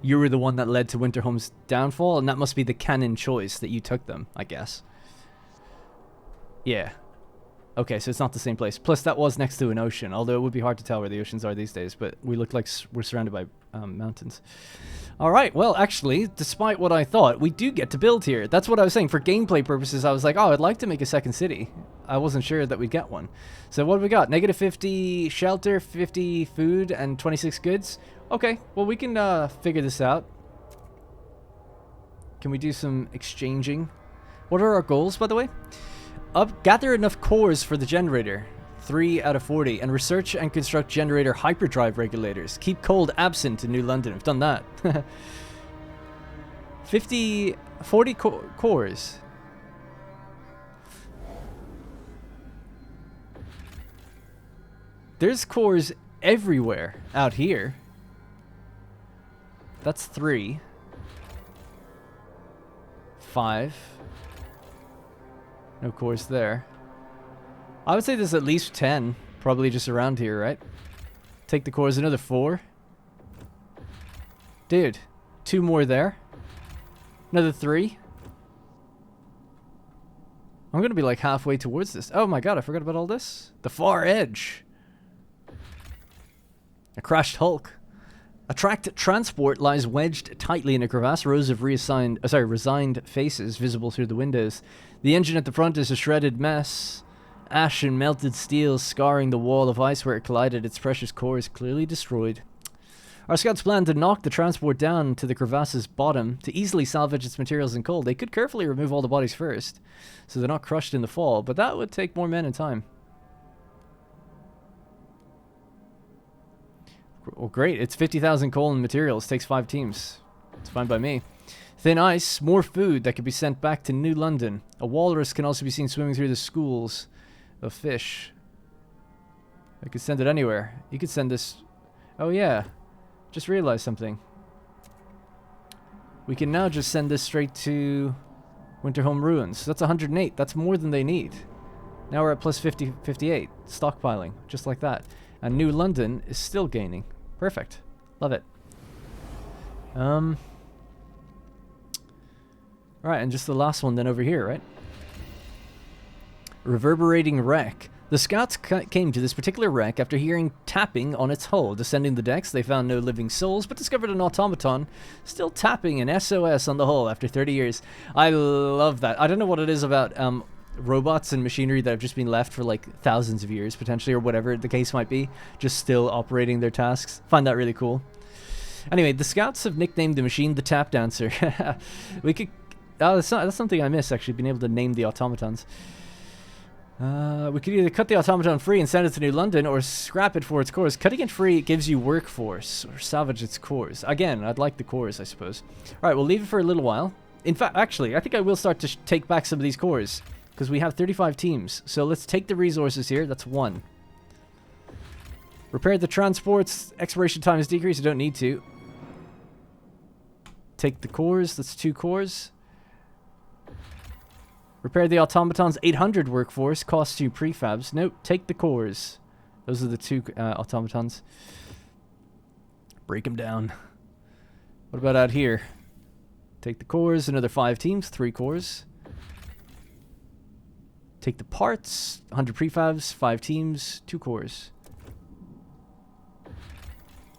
you were the one that led to Winterhome's downfall, and that must be the canon choice that you took them, I guess. Yeah. Okay, so it's not the same place. Plus, that was next to an ocean, although it would be hard to tell where the oceans are these days, but we look like we're surrounded by mountains. Alright, well, actually, despite what I thought, we do get to build here. That's what I was saying. For gameplay purposes, I was like, oh, I'd like to make a second city. I wasn't sure that we'd get one. So what have we got? Negative 50 shelter, 50 food, and 26 goods? Okay, well, we can figure this out. Can we do some exchanging? What are our goals, by the way? Gather enough cores for the generator. 3 out of 40. And research and construct generator hyperdrive regulators. Keep cold absent in New London. We've done that. 40 cores. There's cores everywhere out here. That's 3. 5. No cores there. I would say there's at least 10. Probably just around here, right? Take the cores, another 4. Dude, 2 more there. Another 3. I'm gonna be like halfway towards this. Oh my god, I forgot about all this. The far edge. A crashed hulk. A tracked transport lies wedged tightly in a crevasse, rows of resigned faces visible through the windows. The engine at the front is a shredded mess. Ash and melted steel scarring the wall of ice where it collided, its precious core is clearly destroyed. Our scouts plan to knock the transport down to the crevasse's bottom to easily salvage its materials and coal. They could carefully remove all the bodies first, so they're not crushed in the fall, but that would take more men and time. Well, great. It's 50,000 coal and materials. Takes 5 teams. It's fine by me. Thin ice. More food that could be sent back to New London. A walrus can also be seen swimming through the schools of fish. I could send it anywhere. You could send this... Oh, yeah. Just realized something. We can now just send this straight to Winterhome Ruins. That's 108. That's more than they need. Now we're at plus 58. Stockpiling. Just like that. And New London is still gaining. Perfect. Love it. Alright, and just the last one then over here, right? Reverberating wreck. The scouts came to this particular wreck after hearing tapping on its hull. Descending the decks, they found no living souls, but discovered an automaton still tapping an SOS on the hull after 30 years. I love that. I don't know what it is about robots and machinery that have just been left for like thousands of years, potentially, or whatever the case might be, just still operating their tasks. Find that really cool. Anyway, the scouts have nicknamed the machine the Tap Dancer. We could... Oh, that's something I miss, actually, being able to name the automatons. We could either cut the automaton free and send it to New London, or scrap it for its cores. Cutting it free gives you workforce, or salvage its cores. Again, I'd like the cores, I suppose. Alright, we'll leave it for a little while. In fact, actually, I think I will start to take back some of these cores, because we have 35 teams. So let's take the resources here. That's 1. Repair the transports. Expiration time is decreased. I don't need to. Take the cores. That's 2 cores. Repair the automatons, 800 workforce, costs 2 prefabs. Nope, take the cores. Those are the 2 automatons. Break them down. What about out here? Take the cores, another 5 teams, 3 cores. Take the parts, 100 prefabs, 5 teams, 2 cores.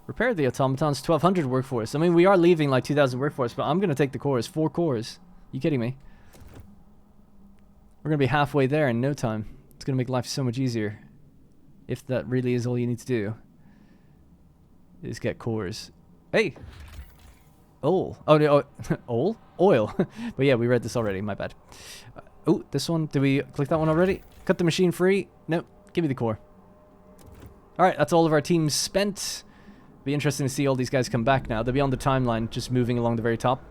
Repair the automatons, 1200 workforce. I mean, we are leaving like 2000 workforce, but I'm going to take the cores, 4 cores. You kidding me? We're going to be halfway there in no time. It's going to make life so much easier. If that really is all you need to do. Is get cores. Hey! Oil. Oh, no. Oil? Oil. But yeah, we read this already. My bad. Oh, this one. Did we click that one already? Cut the machine free? Nope. Give me the core. Alright, that's all of our teams spent. Be interesting to see all these guys come back now. They'll be on the timeline, just moving along the very top.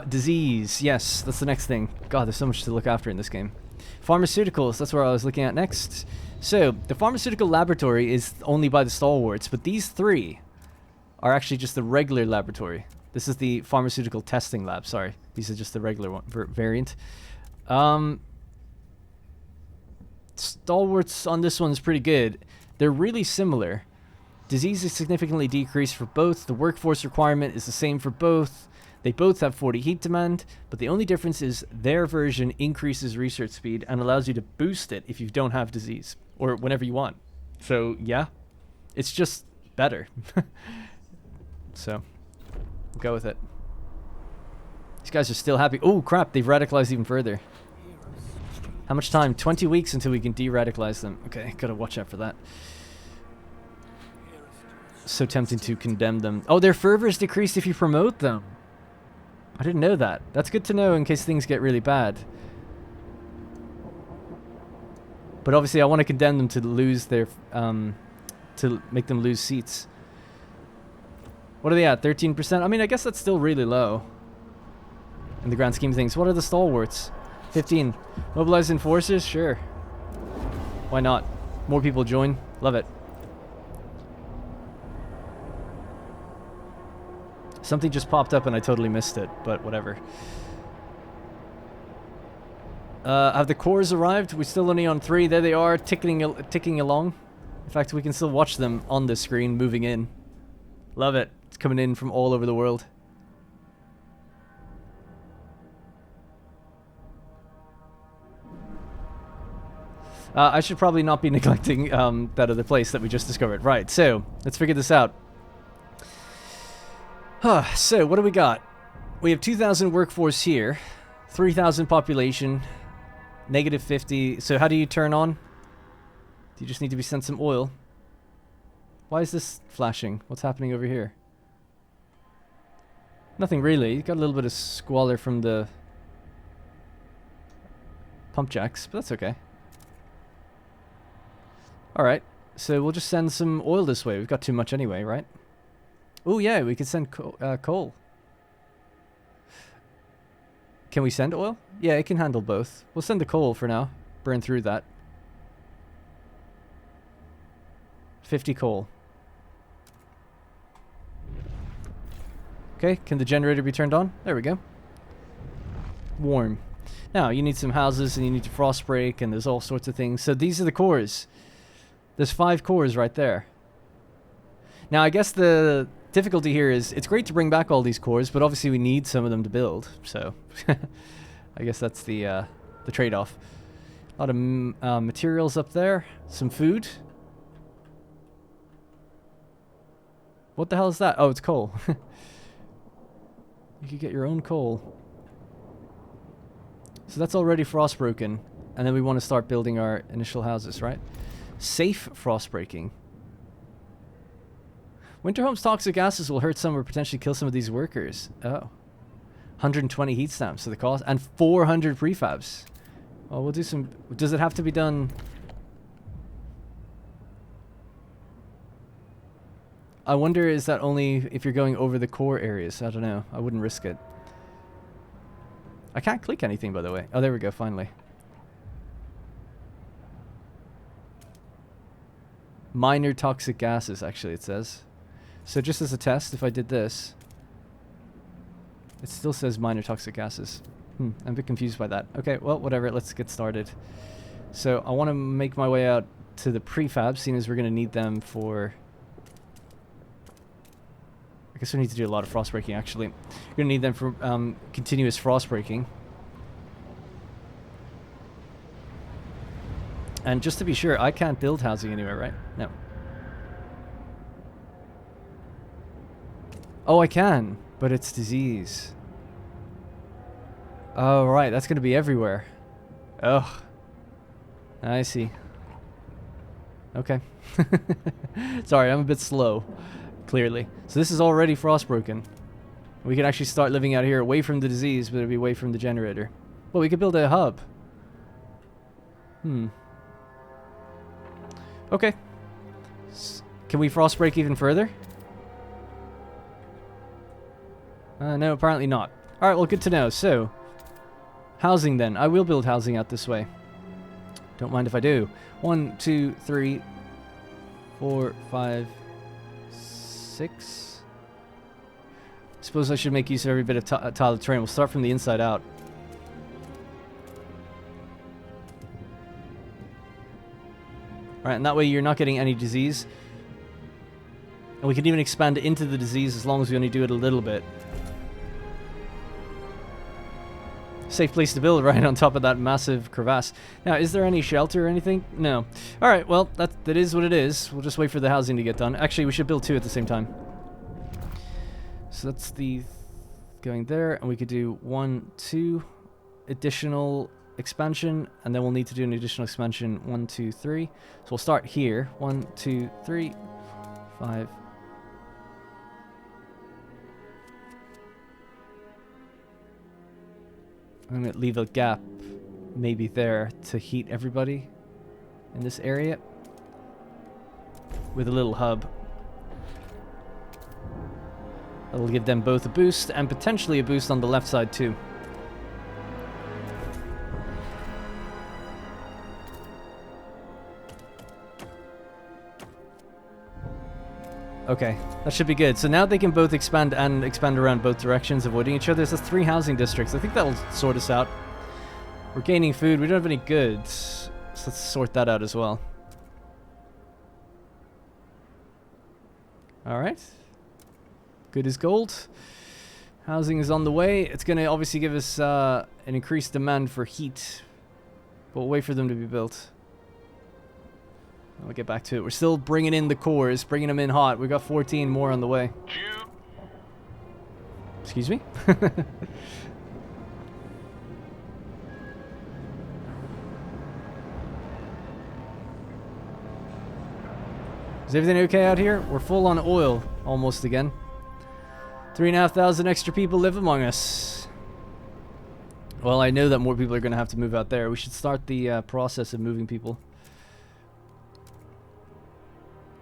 Disease. Yes, that's the next thing. God, there's so much to look after in this game. Pharmaceuticals, that's where I was looking at next. So, the pharmaceutical laboratory is only by the stalwarts, but these 3 are actually just the regular laboratory. This is the pharmaceutical testing lab, sorry. These are just the regular one, variant. Stalwarts on this one is pretty good. They're really similar. Disease is significantly decreased for both. The workforce requirement is the same for both. They both have 40 heat demand, but the only difference is their version increases research speed and allows you to boost it if you don't have disease, or whenever you want. So, yeah, it's just better. So, we'll go with it. These guys are still happy. Oh, crap, they've radicalized even further. How much time? 20 weeks until we can de-radicalize them. Okay, gotta watch out for that. So tempting to condemn them. Oh, their fervor is decreased if you promote them. I didn't know that. That's good to know in case things get really bad. But obviously I want to condemn them to lose their... to make them lose seats. What are they at? 13%? I mean, I guess that's still really low. In the grand scheme of things. What are the stalwarts? 15. Mobilize enforcers? Sure. Why not? More people join. Love it. Something just popped up and I totally missed it, but whatever. Have the cores arrived? We're still only on 3. There they are, ticking along. In fact, we can still watch them on the screen, moving in. Love it. It's coming in from all over the world. I should probably not be neglecting that other place that we just discovered. Right, so, let's figure this out. So, what do we got? We have 2,000 workforce here, 3,000 population, negative 50. So how do you turn on? Do you just need to be sent some oil? Why is this flashing? What's happening over here? Nothing really. You got a little bit of squalor from the pump jacks, but that's okay. Alright, so we'll just send some oil this way. We've got too much anyway, right? Oh yeah, we could send coal. Can we send oil? Yeah, it can handle both. We'll send the coal for now. Burn through that. 50 coal. Okay, can the generator be turned on? There we go. Warm. Now, you need some houses and you need to frost break and there's all sorts of things. So these are the cores. There's 5 cores right there. Now, I guess the difficulty here is it's great to bring back all these cores, but obviously we need some of them to build. So, I guess that's the trade-off. A lot of materials up there. Some food. What the hell is that? Oh, it's coal. You could get your own coal. So that's already frostbroken. And then we want to start building our initial houses, right? Safe frostbreaking. Winterhome's toxic gases will hurt some or potentially kill some of these workers. Oh. 120 heat stamps to the cost. And 400 prefabs. Oh, we'll do some... Does it have to be done... I wonder, is that only if you're going over the core areas? I don't know. I wouldn't risk it. I can't click anything, by the way. Oh, there we go, finally. Minor toxic gases, actually, it says. So just as a test, if I did this, it still says minor toxic gases. I'm a bit confused by that. Okay, well, whatever. Let's get started. So I want to make my way out to the prefabs, seeing as we're going to need them for... I guess we need to do a lot of frost breaking, actually. We're going to need them for continuous frost breaking. And just to be sure, I can't build housing anywhere, right? No. Oh, I can, but it's disease. Oh, right, that's going to be everywhere. Oh. I see. Okay. Sorry, I'm a bit slow. Clearly. So this is already frostbroken. We could actually start living out here away from the disease, but it'd be away from the generator. Well, we could build a hub. Okay. Can we frostbreak even further? No, apparently not. Alright, well, good to know. So, housing then. I will build housing out this way. Don't mind if I do. 1, 2, 3, 4, 5, 6. I suppose I should make use of every bit of tiled terrain. We'll start from the inside out. Alright, and that way you're not getting any disease. And we can even expand into the disease as long as we only do it a little bit. Safe place to build right on top of that massive crevasse. Now, is there any shelter or anything? No. Alright, well, that is what it is. We'll just wait for the housing to get done. Actually, we should build 2 at the same time. So that's the... going there, and we could do 1, 2 additional expansion, and then we'll need to do an additional expansion 1, 2, 3. So we'll start here. 1, 2, 3, 5. I'm going to leave a gap maybe there to heat everybody in this area with a little hub. That'll give them both a boost and potentially a boost on the left side too. Okay, that should be good. So now they can both expand and expand around both directions, avoiding each other. So that's 3 housing districts. I think that'll sort us out. We're gaining food. We don't have any goods. So let's sort that out as well. Alright. Good as gold. Housing is on the way. It's going to obviously give us an increased demand for heat. But we'll wait for them to be built. I'll get back to it. We're still bringing in the cores, bringing them in hot. We've got 14 more on the way. Excuse me? Is everything okay out here? We're full on oil almost again. 3,500 extra people live among us. Well, I know that more people are going to have to move out there. We should start the process of moving people.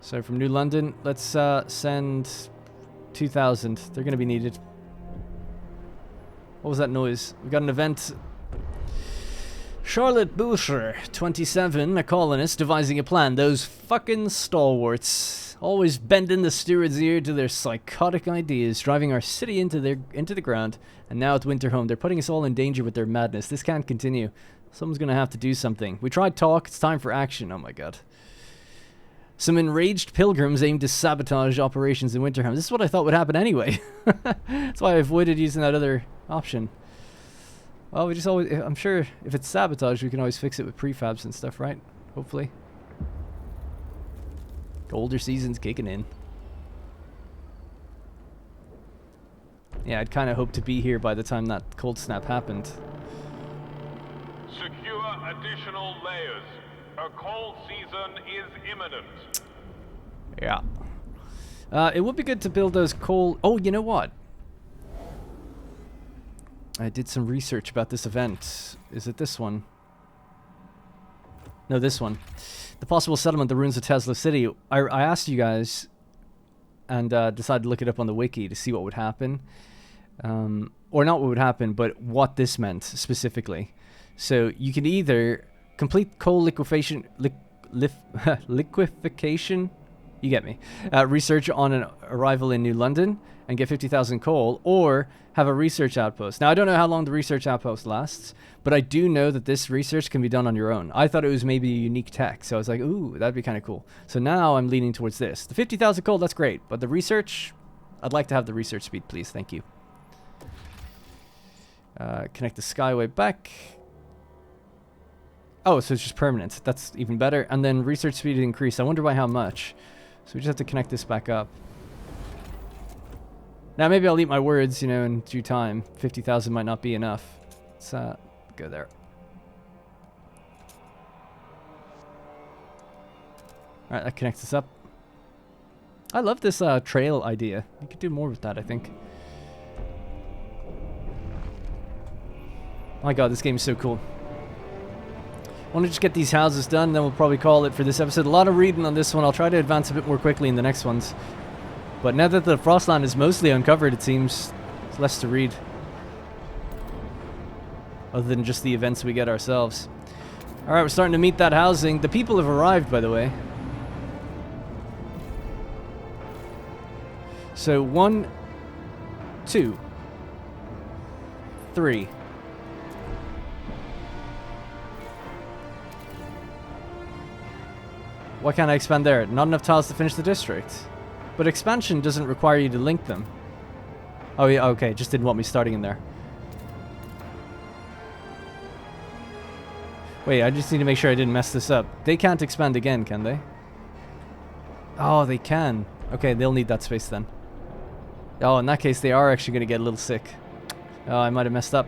So from New London, let's send 2,000. They're going to be needed. What was that noise? We got an event. Charlotte Boucher, 27, a colonist, devising a plan. Those fucking stalwarts. Always bending the steward's ear to their psychotic ideas, driving our city into the ground. And now at Winterhome, they're putting us all in danger with their madness. This can't continue. Someone's going to have to do something. We tried talk. It's time for action. Oh my god. Some enraged pilgrims aim to sabotage operations in Winterhome. This is what I thought would happen anyway. That's why I avoided using that other option. Well, we just always... I'm sure if it's sabotage, we can always fix it with prefabs and stuff, right? Hopefully. Colder season's kicking in. Yeah, I'd kind of hoped to be here by the time that cold snap happened. Secure additional layers. A cold season is imminent. Yeah. It would be good to build those coal... Oh, you know what? I did some research about this event. Is it this one? No, this one. The possible settlement, the ruins of Tesla City. I asked you guys and decided to look it up on the wiki to see what would happen. Or not what would happen, but what this meant specifically. So you can either complete coal liquefaction... liquefaction? You get me. Research on an arrival in New London and get 50,000 coal, or have a research outpost. Now, I don't know how long the research outpost lasts, but I do know that this research can be done on your own. I thought it was maybe a unique tech, so I was like, ooh, that'd be kind of cool. So now I'm leaning towards this. The 50,000 coal, that's great, but the research, I'd like to have the research speed, please. Thank you. Connect the Skyway back. Oh, so it's just permanent. That's even better. And then research speed increased. I wonder by how much. So we just have to connect this back up. Now maybe I'll eat my words, you know, in due time. 50,000 might not be enough. Let's go there. Alright, that connects us up. I love this trail idea. You could do more with that, I think. Oh my god, this game is so cool. I want to just get these houses done, and then we'll probably call it for this episode. A lot of reading on this one. I'll try to advance a bit more quickly in the next ones. But now that the Frostland is mostly uncovered, it seems there's less to read. Other than just the events we get ourselves. Alright, we're starting to meet that housing. The people have arrived, by the way. So, 1, 2, 3. Why can't I expand there? Not enough tiles to finish the district. But expansion doesn't require you to link them. Oh yeah, okay, just didn't want me starting in there. Wait, I just need to make sure I didn't mess this up. They can't expand again, can they? Oh, they can. Okay, they'll need that space then. Oh, in that case, they are actually going to get a little sick. Oh, I might have messed up.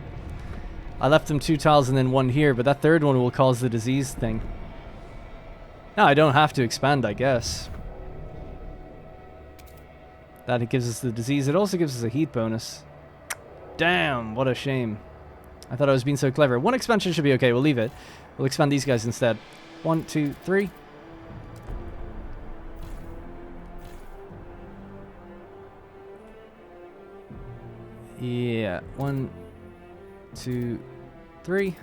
I left them 2 tiles and then 1 here, but that third one will cause the disease thing. Now, I don't have to expand, I guess. That it gives us the disease. It also gives us a heat bonus. Damn, what a shame. I thought I was being so clever. 1 expansion should be okay. We'll leave it. We'll expand these guys instead. 1, 2, 3. Yeah. 1, 2, 3.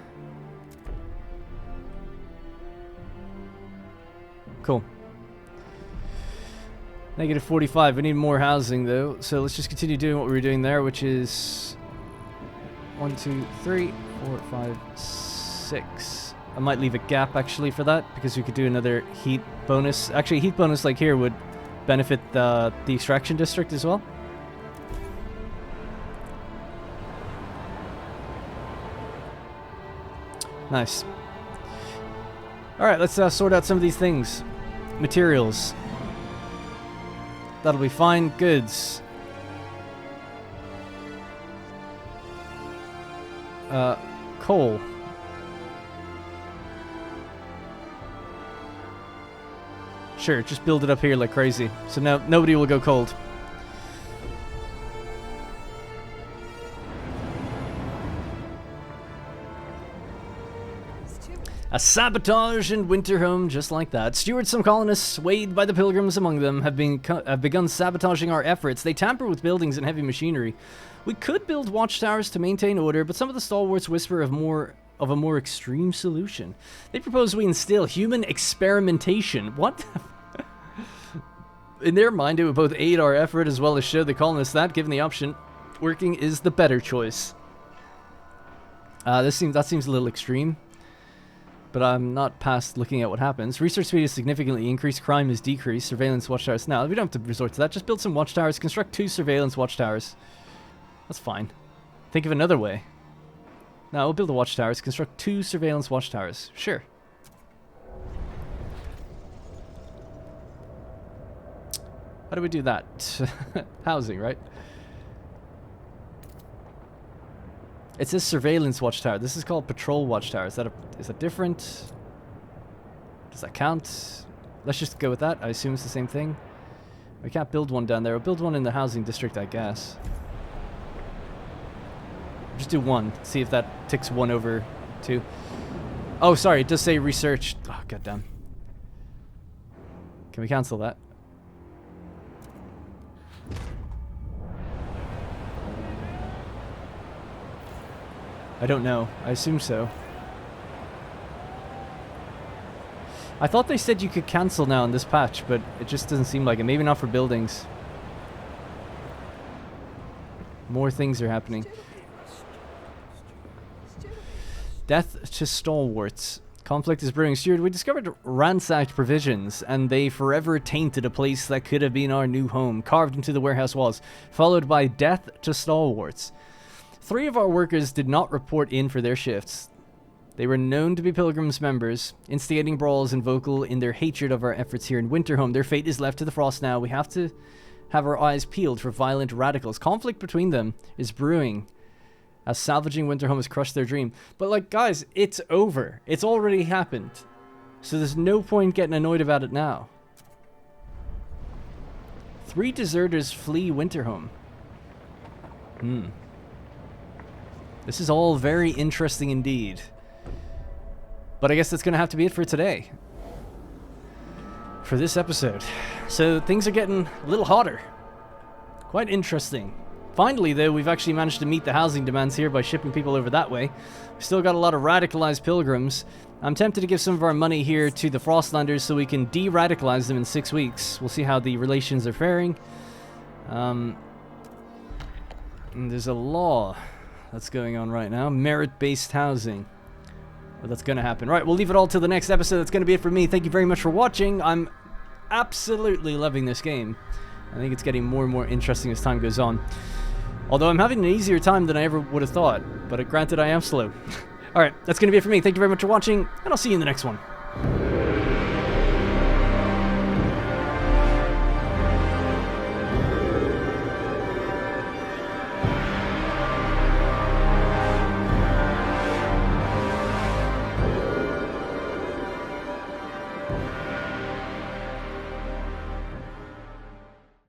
Cool. Negative 45. We need more housing, though. So let's just continue doing what we were doing there, which is 1, 2, 3, 4, 5, 6. I might leave a gap, actually, for that, because we could do another heat bonus. Actually, heat bonus like here would benefit the extraction district as well. Nice. Alright, let's sort out some of these things. Materials. That'll be fine. Goods. Coal. Sure, just build it up here like crazy. So now nobody will go cold. A sabotage in Winterhome, just like that. Stewards, some colonists, swayed by the Pilgrims among them, have begun sabotaging our efforts. They tamper with buildings and heavy machinery. We could build watchtowers to maintain order, but some of the stalwarts whisper of a more extreme solution. They propose we instill human experimentation. What? In their mind, it would both aid our effort as well as show the colonists that, given the option, working is the better choice. That seems a little extreme. but I'm not past looking at what happens. Research speed is significantly increased, crime is decreased, surveillance watchtowers. Now, we don't have to resort to that. Just build some watchtowers, construct 2 surveillance watchtowers. That's fine. Think of another way. No, we'll build the watchtowers, construct 2 surveillance watchtowers. Sure. How do we do that? Housing, right? It says surveillance watchtower. This is called patrol watchtower. Is that different? Does that count? Let's just go with that. I assume it's the same thing. We can't build one down there. We'll build one in the housing district, I guess. Just do 1. See if that ticks 1 over 2. Oh, sorry. It does say research. Oh, goddamn. Can we cancel that? I don't know. I assume so. I thought they said you could cancel now in this patch, but it just doesn't seem like it. Maybe not for buildings. More things are happening. Death to stalwarts. Conflict is brewing. Steward, we discovered ransacked provisions, and they forever tainted a place that could have been our new home, carved into the warehouse walls, followed by death to stalwarts. 3 of our workers did not report in for their shifts. They were known to be Pilgrims members, instigating brawls and vocal in their hatred of our efforts here in Winterhome. Their fate is left to the frost now. We have to have our eyes peeled for violent radicals. Conflict between them is brewing, as salvaging Winterhome has crushed their dream. But like, guys, it's over. It's already happened. So there's no point getting annoyed about it now. 3 deserters flee Winterhome. This is all very interesting indeed. But I guess that's going to have to be it for today. For this episode. So things are getting a little hotter. Quite interesting. Finally, though, we've actually managed to meet the housing demands here by shipping people over that way. We've still got a lot of radicalized pilgrims. I'm tempted to give some of our money here to the Frostlanders so we can de-radicalize them in 6 weeks. We'll see how the relations are faring. And there's a law that's going on right now. Merit-based housing. Well, that's going to happen. Right, we'll leave it all till the next episode. That's going to be it for me. Thank you very much for watching. I'm absolutely loving this game. I think it's getting more and more interesting as time goes on. Although I'm having an easier time than I ever would have thought. But granted, I am slow. Alright, that's going to be it for me. Thank you very much for watching, and I'll see you in the next one.